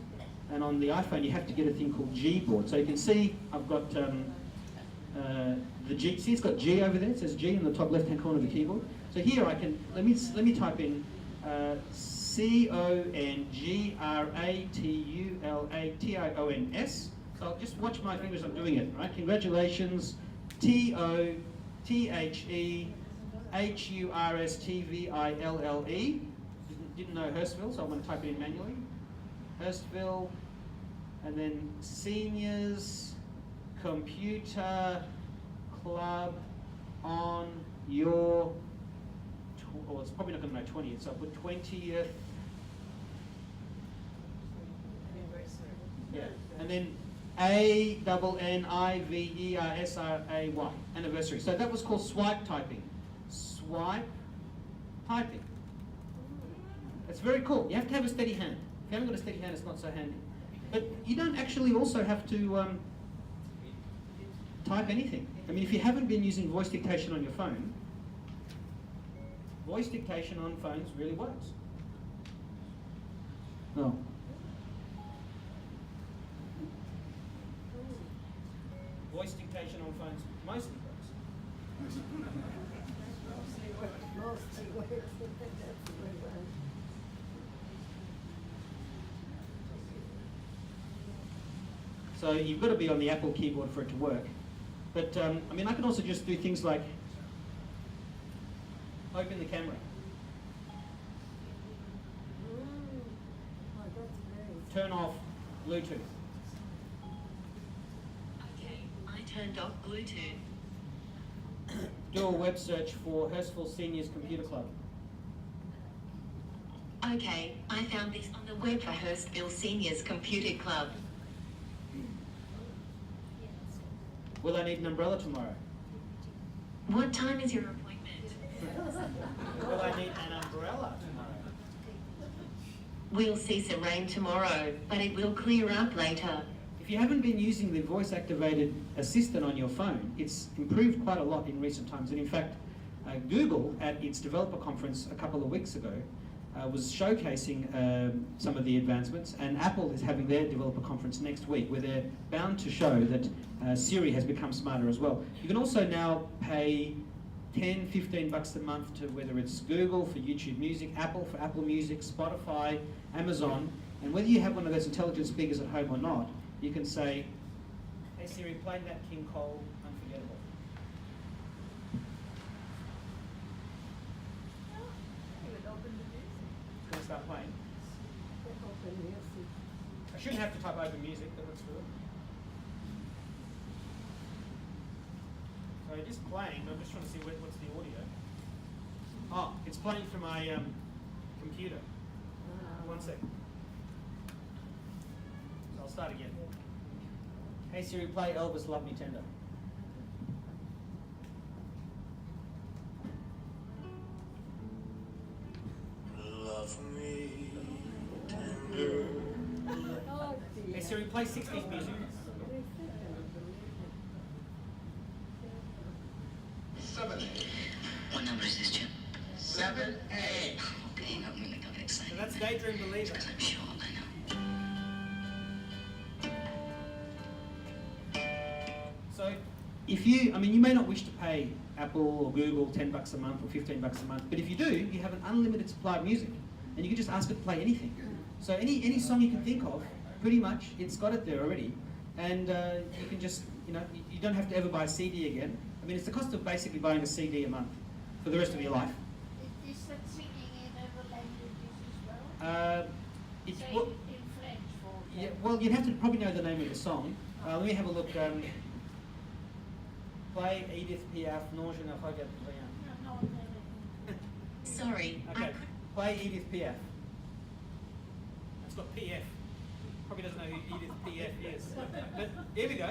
and on the iPhone you have to get a thing called Gboard. So you can see I've got the G. See, it's got G over there. It says G in the top left-hand corner of the keyboard. So here I can let me type in CONGRATULATIONS. So I'll just watch my fingers. I'm doing it right. Congratulations, TOTHEHURSTVILLE. Didn't know Hurstville, so I'm going to type it in manually. Hurstville, and then Seniors Computer Club on your, well, it's probably not going to know 20th, so I'll put 20th. Yeah, and then ANNIVERSAY, anniversary. So that was called swipe typing. Swipe typing. It's very cool. You have to have a steady hand. If you haven't got a steady hand, it's not so handy. But you don't actually also have to type anything. I mean, if you haven't been using voice dictation on your phone, voice dictation on phones really works. No. Voice dictation on phones mostly works. So you've got to be on the Apple keyboard for it to work. But I mean, I can also just do things like open the camera, turn off Bluetooth. Okay, I turned off Bluetooth. Do a web search for Hurstville Seniors Computer Club. Okay, I found this on the web for Hurstville Seniors Computer Club. Will I need an umbrella tomorrow? What time is your appointment? Will I need an umbrella tomorrow? We'll see some rain tomorrow, but it will clear up later. If you haven't been using the voice-activated assistant on your phone, it's improved quite a lot in recent times. And in fact, Google, at its developer conference a couple of weeks ago, was showcasing some of the advancements, and Apple is having their developer conference next week, where they're bound to show that Siri has become smarter as well. You can also now pay $10-15 a month to whether it's Google for YouTube Music, Apple for Apple Music, Spotify, Amazon, and whether you have one of those intelligent speakers at home or not, you can say, "Hey Siri, play Nat King Cole, Unforgettable." Can I start playing? I shouldn't have to type open music, but let's do it. So it is playing, but I'm just trying to see what's the audio. Oh, it's playing from my computer. 1 second. So I'll start again. Hey Siri, play Elvis Love Me Tender. Love me tender. Hey Siri, play 60s music. What number is this, Jim? 7A. Okay, I'm gonna go get So excited. that's Daydream Believer. Because I'm sure I know. So if you, I mean, you may not wish to pay Apple or Google $10 a month or $15 a month, but if you do, you have an unlimited supply of music, and you can just ask it to play anything. So any song you can think of, pretty much, it's got it there already, and you can just, you know, you don't have to ever buy a CD again. I mean, it's the cost of basically buying a CD a month for the rest of your life. Is that singing in a It's well, yeah, well, you'd have to probably know the name of the song. Let me have a look. Play Edith Piaf, Non je ne regrette rien. Sorry, I Okay, could play Edith Piaf. It's got PF. Probably doesn't know who Edith PF is. But here we go.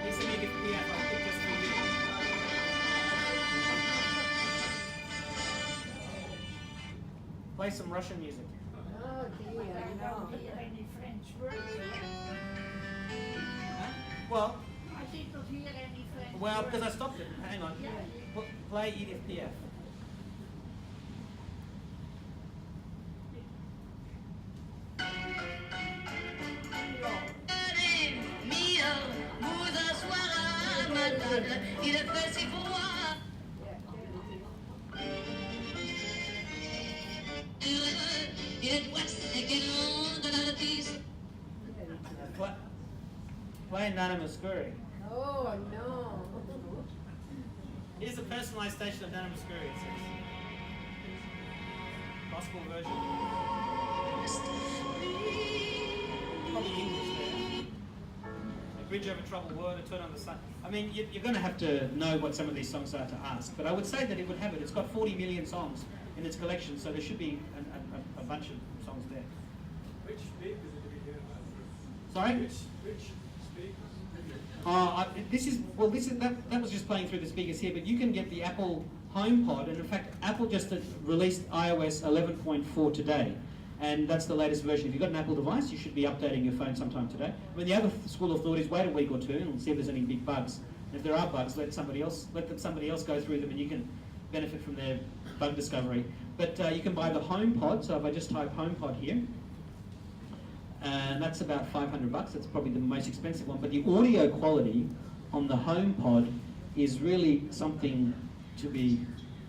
Here's some Edith Piaf, I think just for you. Play some Russian music. Oh dear, I don't hear any French words. Well, I did not hear any French well, words. because I stopped it. Hang on. Play Edith Piaf. Play Nana Muscuri. Oh no. Here's a personalised station of Nana Muscuri, it says. Gospel version. Probably English there. A bridge over troubled water, turn on the sun. I mean, you're going to have to know what some of these songs are to ask, but I would say that it would have it. It's got 40 million songs in its collection, so there should be a bunch of songs there. Which speakers do we hear? Sorry? Which speakers? That was just playing through the speakers here, but you can get the Apple HomePod, and in fact, Apple just released iOS 11.4 today, and that's the latest version. If you've got an Apple device, you should be updating your phone sometime today. I mean, the other school of thought is wait a week or two and see if there's any big bugs. And if there are bugs, let somebody else go through them, and you can benefit from their bug discovery. But you can buy the HomePod. So if I just type HomePod here. And that's about $500. That's probably the most expensive one. But the audio quality on the HomePod is really something to be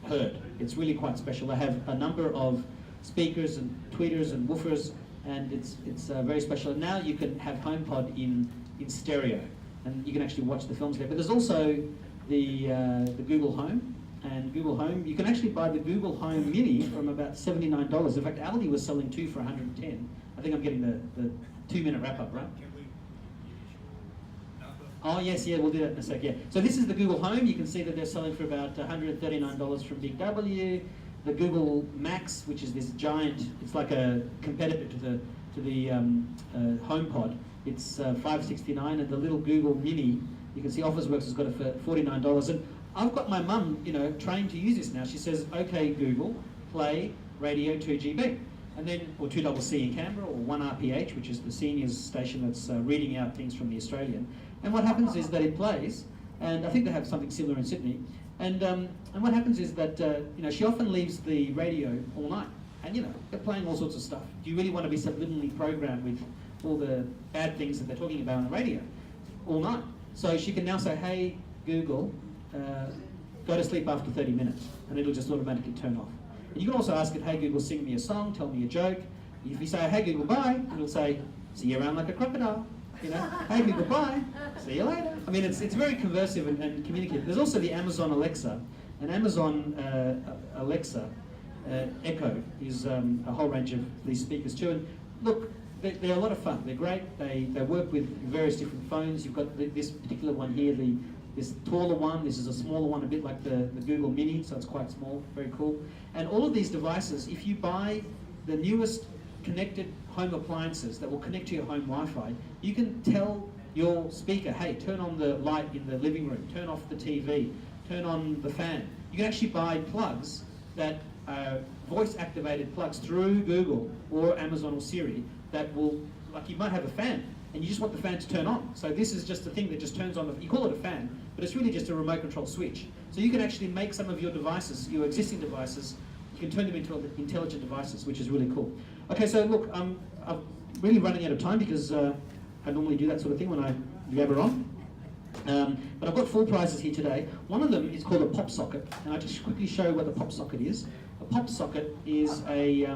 heard. It's really quite special. They have a number of speakers and tweeters and woofers, and it's very special. And now you can have HomePod in stereo, and you can actually watch the films there. But there's also the Google Home. And Google Home, you can actually buy the Google Home Mini from about $79. In fact, Aldi was selling two for $110. I think I'm getting the 2-minute wrap up, right? Oh yes, yeah, we'll do that in a sec, yeah. So this is the Google Home. You can see that they're selling for about $139 from Big W. The Google Max, which is this giant, it's like a competitor to the HomePod. It's $569, and the little Google Mini, you can see Officeworks has got it for $49. And I've got my mum, trained to use this now. She says, "Okay, Google, play radio 2GB." And then, or 2CC in Canberra, or 1RPH, which is the seniors station that's reading out things from the Australian. And what happens is that it plays, and I think they have something similar in Sydney. And what happens is that she often leaves the radio all night, and they're playing all sorts of stuff. Do you really want to be subliminally programmed with all the bad things that they're talking about on the radio all night? So she can now say, "Hey Google, go to sleep after 30 minutes," and it'll just automatically turn off. And you can also ask it, "Hey Google, sing me a song, tell me a joke." If you say, "Hey Google, bye," it'll say, "See you around like a crocodile." "Hey Google, bye, see you later." I mean, it's very conversive and communicative. There's also the Amazon Alexa, and Amazon Alexa Echo is a whole range of these speakers too. And look, they're a lot of fun. They're great. They work with various different phones. You've got this particular one here, this taller one. This is a smaller one, a bit like the Google Mini, so it's quite small, very cool. And all of these devices, if you buy the newest connected home appliances that will connect to your home Wi-Fi, you can tell your speaker, "Hey, turn on the light in the living room, turn off the TV, turn on the fan." You can actually buy plugs that are voice-activated plugs through Google or Amazon or Siri that will, like you might have a fan, and you just want the fan to turn on. So this is just a thing that just turns on, you call it a fan, but it's really just a remote control switch. So you can actually make some of your devices, your existing devices, you can turn them into intelligent devices, which is really cool. Okay, so look, I'm really running out of time because I normally do that sort of thing when I yabber on. But I've got 4 prizes here today. One of them is called a pop socket, and I'll just quickly show you what the pop socket is. A pop socket is a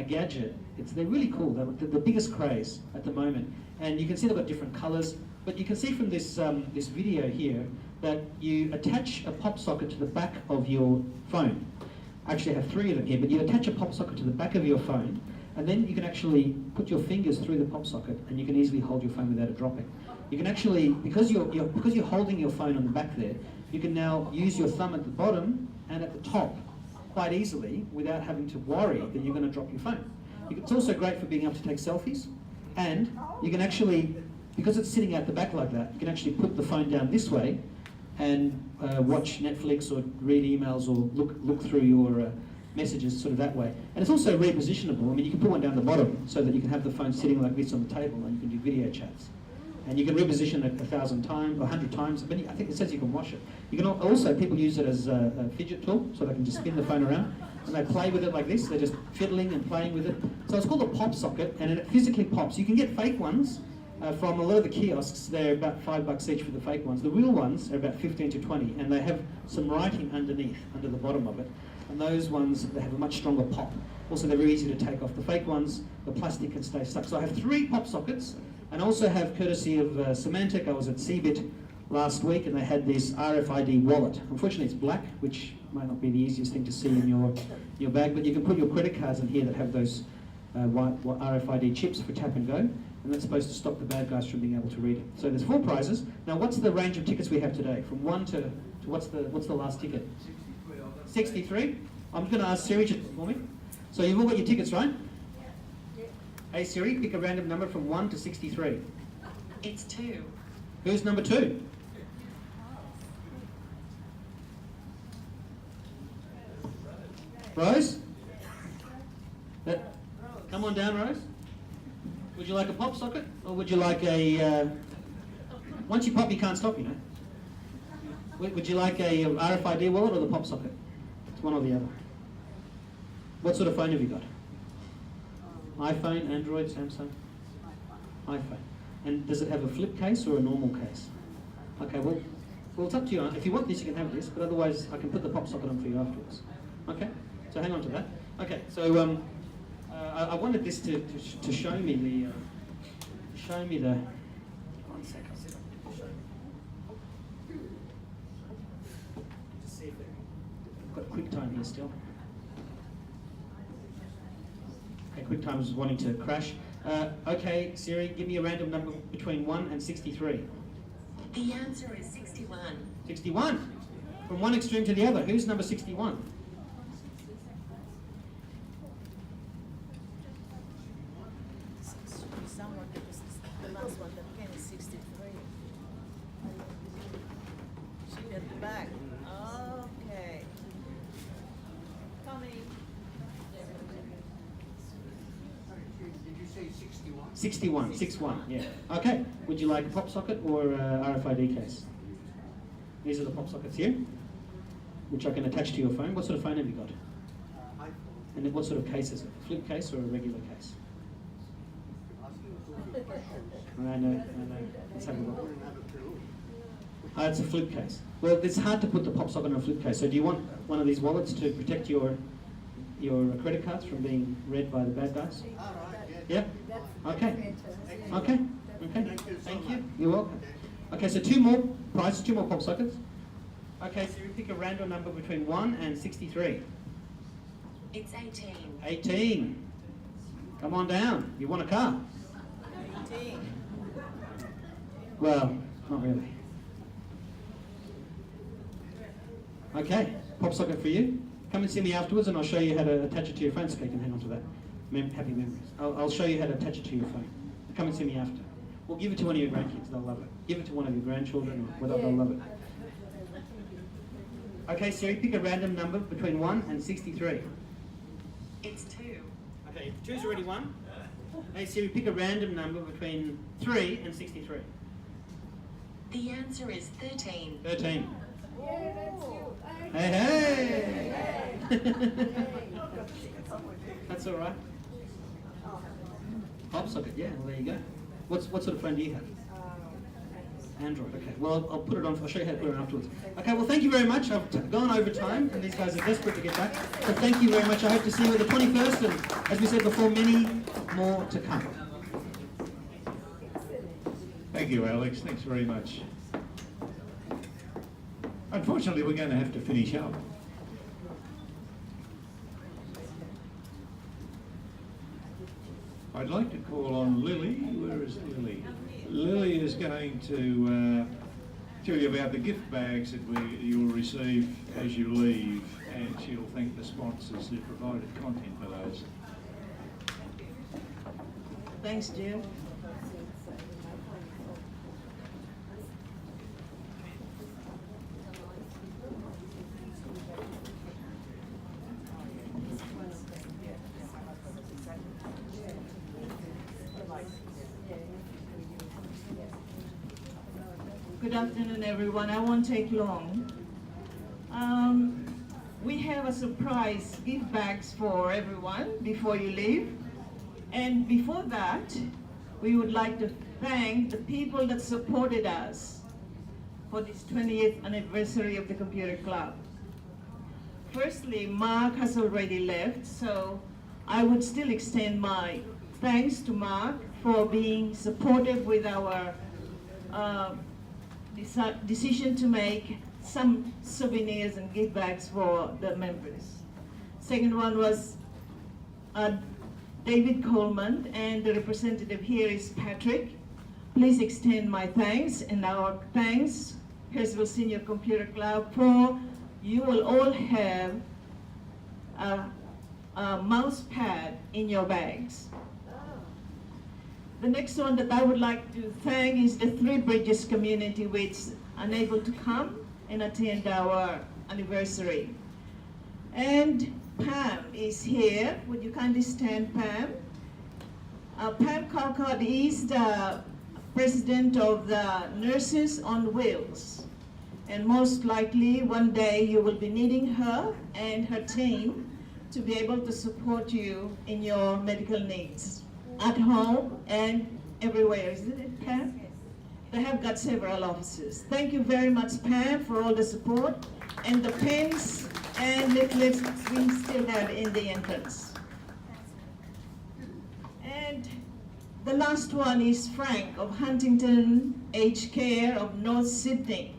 gadget. They're really cool. They're the biggest craze at the moment, and you can see they've got different colours. But you can see from this this video here that you attach a pop socket to the back of your phone, I actually have 3 of them here, but you attach a pop socket to the back of your phone, and then you can actually put your fingers through the pop socket, and you can easily hold your phone without it dropping. You can actually, because you're holding your phone on the back there, you can now use your thumb at the bottom and at the top quite easily without having to worry that you're going to drop your phone. It's also great for being able to take selfies, and you can actually, because it's sitting out the back like that, you can actually put the phone down this way and watch Netflix or read emails or look through your messages sort of that way. And it's also repositionable. I mean, you can put one down the bottom so that you can have the phone sitting like this on the table and you can do video chats. And you can reposition it 1,000 times, or 100 times. But I think it says you can wash it. You can also, people use it as a fidget tool, so they can just spin the phone around. And they play with it like this. They're just fiddling and playing with it. So it's called a pop socket, and it physically pops. You can get fake ones from a lot of the kiosks. They're about $5 each for the fake ones. The real ones are about 15 to 20, and they have some writing underneath, under the bottom of it. And those ones, they have a much stronger pop. Also, they're very easy to take off. The fake ones, the plastic can stay stuck. So I have 3 pop sockets, and I also have, courtesy of Symantec, I was at CeBIT last week, and they had this RFID wallet. Unfortunately, it's black, which might not be the easiest thing to see in your bag, but you can put your credit cards in here that have those white RFID chips for tap and go, and that's supposed to stop the bad guys from being able to read it. So there's 4 prizes. Now, what's the range of tickets we have today? From 1 to what's the last ticket? 63. I'm going to ask Siri to for me. So you've all got your tickets, right? Hey Siri, pick a random number from 1 to 63. It's 2. Who's number 2? Rose? Come on down, Rose. Would you like a pop socket, or would you like a... once you pop, you can't stop, you know. Would you like a RFID wallet or the pop socket? It's one or the other. What sort of phone have you got? iPhone, Android, Samsung? iPhone. And does it have a flip case or a normal case? Okay, well it's up to you. If you want this, you can have this, but otherwise I can put the pop socket on for you afterwards. Okay, so hang on to that. Okay, so I wanted this to show me the, one sec, I'll see if I can show you. Just see if I've got QuickTime here still. Okay, QuickTime is wanting to crash. Okay, Siri, give me a random number between 1 and 63. The answer is 61. 61? From one extreme to the other. Who's number 61? Someone, because the last one that came is 63. She got the back. Okay. Coming. Did you say 61? 61, 61, yeah. Okay, would you like a pop socket or RFID case? These are the pop sockets here, which I can attach to your phone. What sort of phone have you got? And then what sort of case is it? A flip case or a regular case? I know. Let's have a look. It's a flip case. Well, it's hard to put the pop socket on a flip case. So do you want one of these wallets to protect your credit cards from being read by the bad guys? Yeah? Okay. Okay. Thank you. You're welcome. Okay, so 2 more prizes, 2 more pop sockets. Okay, so you pick a random number between 1 and 63. It's 18. 18. Come on down. You want a car? 18. Well, not really. Okay, pop socket for you. Come and see me afterwards and I'll show you how to attach it to your phone so you can hang on to that. Happy memories. I'll show you how to attach it to your phone. Come and see me after. Or give it to one of your grandkids, they'll love it. Give it to one of your grandchildren, or whatever, they'll love it. Okay, Siri, pick a random number between 1 and 63. It's 2. Okay, 2's already 1. Hey Siri, pick a random number between 3 and 63. The answer is 13. 13. Yeah, that's you. Hey, hey! That's all right. Pop socket, yeah, well there you go. What sort of phone do you have? Android, okay. Well, I'll put it on, I'll show you how to put it on afterwards. Okay, well thank you very much. I've gone over time and these guys are desperate to get back. So thank you very much. I hope to see you at the 21st and, as we said before, many more to come. Thank you, Alex. Thanks very much. Unfortunately, we're going to have to finish up. I'd like to call on Lily. Where is Lily? Lily is going to tell you about the gift bags that you'll receive as you leave, and she'll thank the sponsors who provided content for those. Thanks, Jim. Good afternoon, everyone. I won't take long. We have a surprise gift bags for everyone before you leave. And before that, we would like to thank the people that supported us for this 20th anniversary of the Computer Club. Firstly, Mark has already left, so I would still extend my thanks to Mark for being supportive with our decision to make some souvenirs and gift bags for the members. Second one was David Coleman, and the representative here is Patrick. Please extend my thanks and our thanks, Hurstville Senior Computer Club, for you will all have a mouse pad in your bags. The next one that I would like to thank is the Three Bridges community, which is unable to come and attend our anniversary. And Pam is here. Would you kindly stand, Pam? Pam Colcott is the president of the Nurses on Wheels. And most likely one day you will be needing her and her team to be able to support you in your medical needs at home and everywhere, isn't it, Pam? They have got several offices. Thank you very much, Pam, for all the support and the pens and leaflets we still have in the entrance. And the last one is Frank of Huntington Aged Care of North Sydney.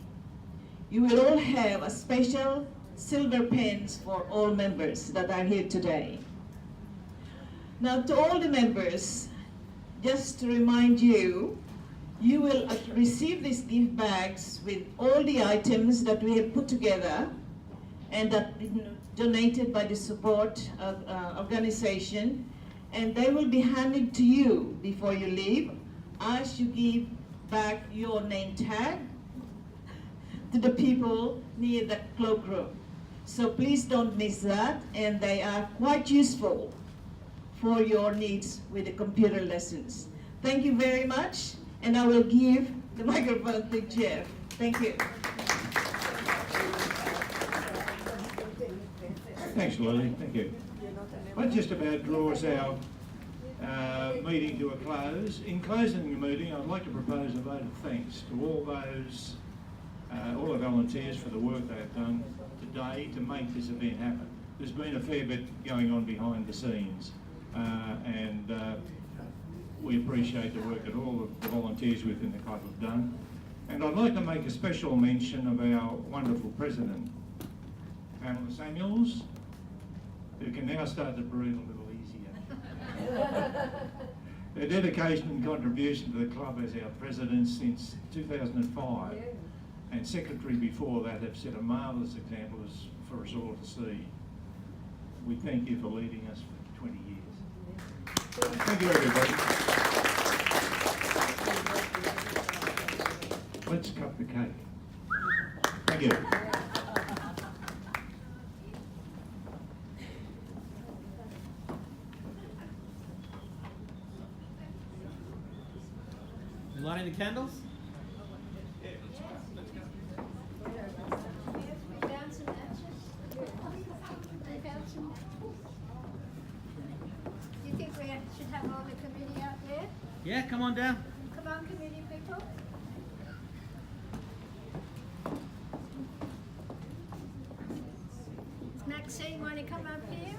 You will all have a special silver pens for all members that are here today. Now, to all the members, just to remind you, you will receive these gift bags with all the items that we have put together and that donated by the support organization, and they will be handed to you before you leave as you give back your name tag to the people near the cloakroom. So please don't miss that, and they are quite useful for your needs with the computer lessons. Thank you very much, and I will give the microphone to Jeff. Thank you. Thanks, Lily. Thank you. That just about draws our meeting to a close. In closing the meeting, I'd like to propose a vote of thanks to all those, all the volunteers for the work they've done today to make this event happen. There's been a fair bit going on behind the scenes, and we appreciate the work that all of the volunteers within the club have done. And I'd like to make a special mention of our wonderful president, Pamela Samuels, who can now start to breathe a little easier. Her dedication and contribution to the club as our president since 2005 and secretary before that have set a marvellous example for us all to see. We thank you for leading us for 20 years. Thank you, everybody. Let's cut the cake. Thank you. Lighting the candles? Do you think we should have all the committee out there? Yeah, come on down. Come on, committee people. Maxine, want to come up here?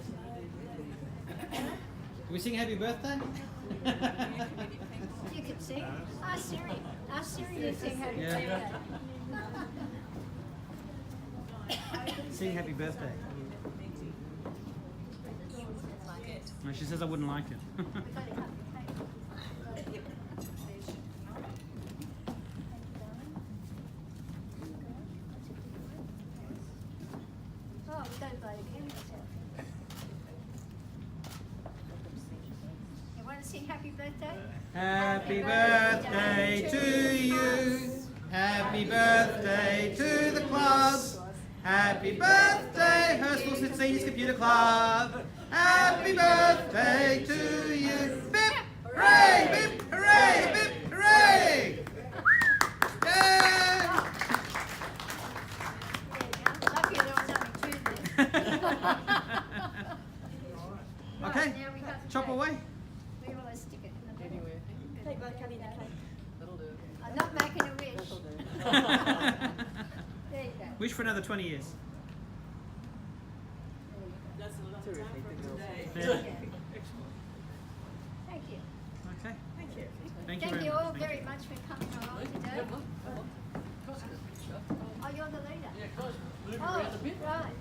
Can we sing happy birthday? You can sing. Ask Siri. Ask Siri to sing happy Yeah. birthday. Sing happy birthday. Like it. No, she says I wouldn't like it. Oh, we don't blow the candles out. You want to sing happy birthday? Happy birthday to you. Happy birthday to the club. Happy birthday, Hurstville Seniors Computer Club. Happy birthday to you. Bip, hooray, bip, hooray, bip, hooray. Yay! Lucky there was only two there. Okay, Now we got the chop cake. away. Where will I stick it? In the Anywhere. Take one, Cubby, the cake. That'll do. I'm not making a wish. There you go. Wish for another 20 years. That's a long time from today. Yeah. Thank you. Okay. Thank you. Thank Thank very you much. all Thank very you. much for coming along today. Oh, you're the leader. Yeah, guys, move Oh, around a bit. right,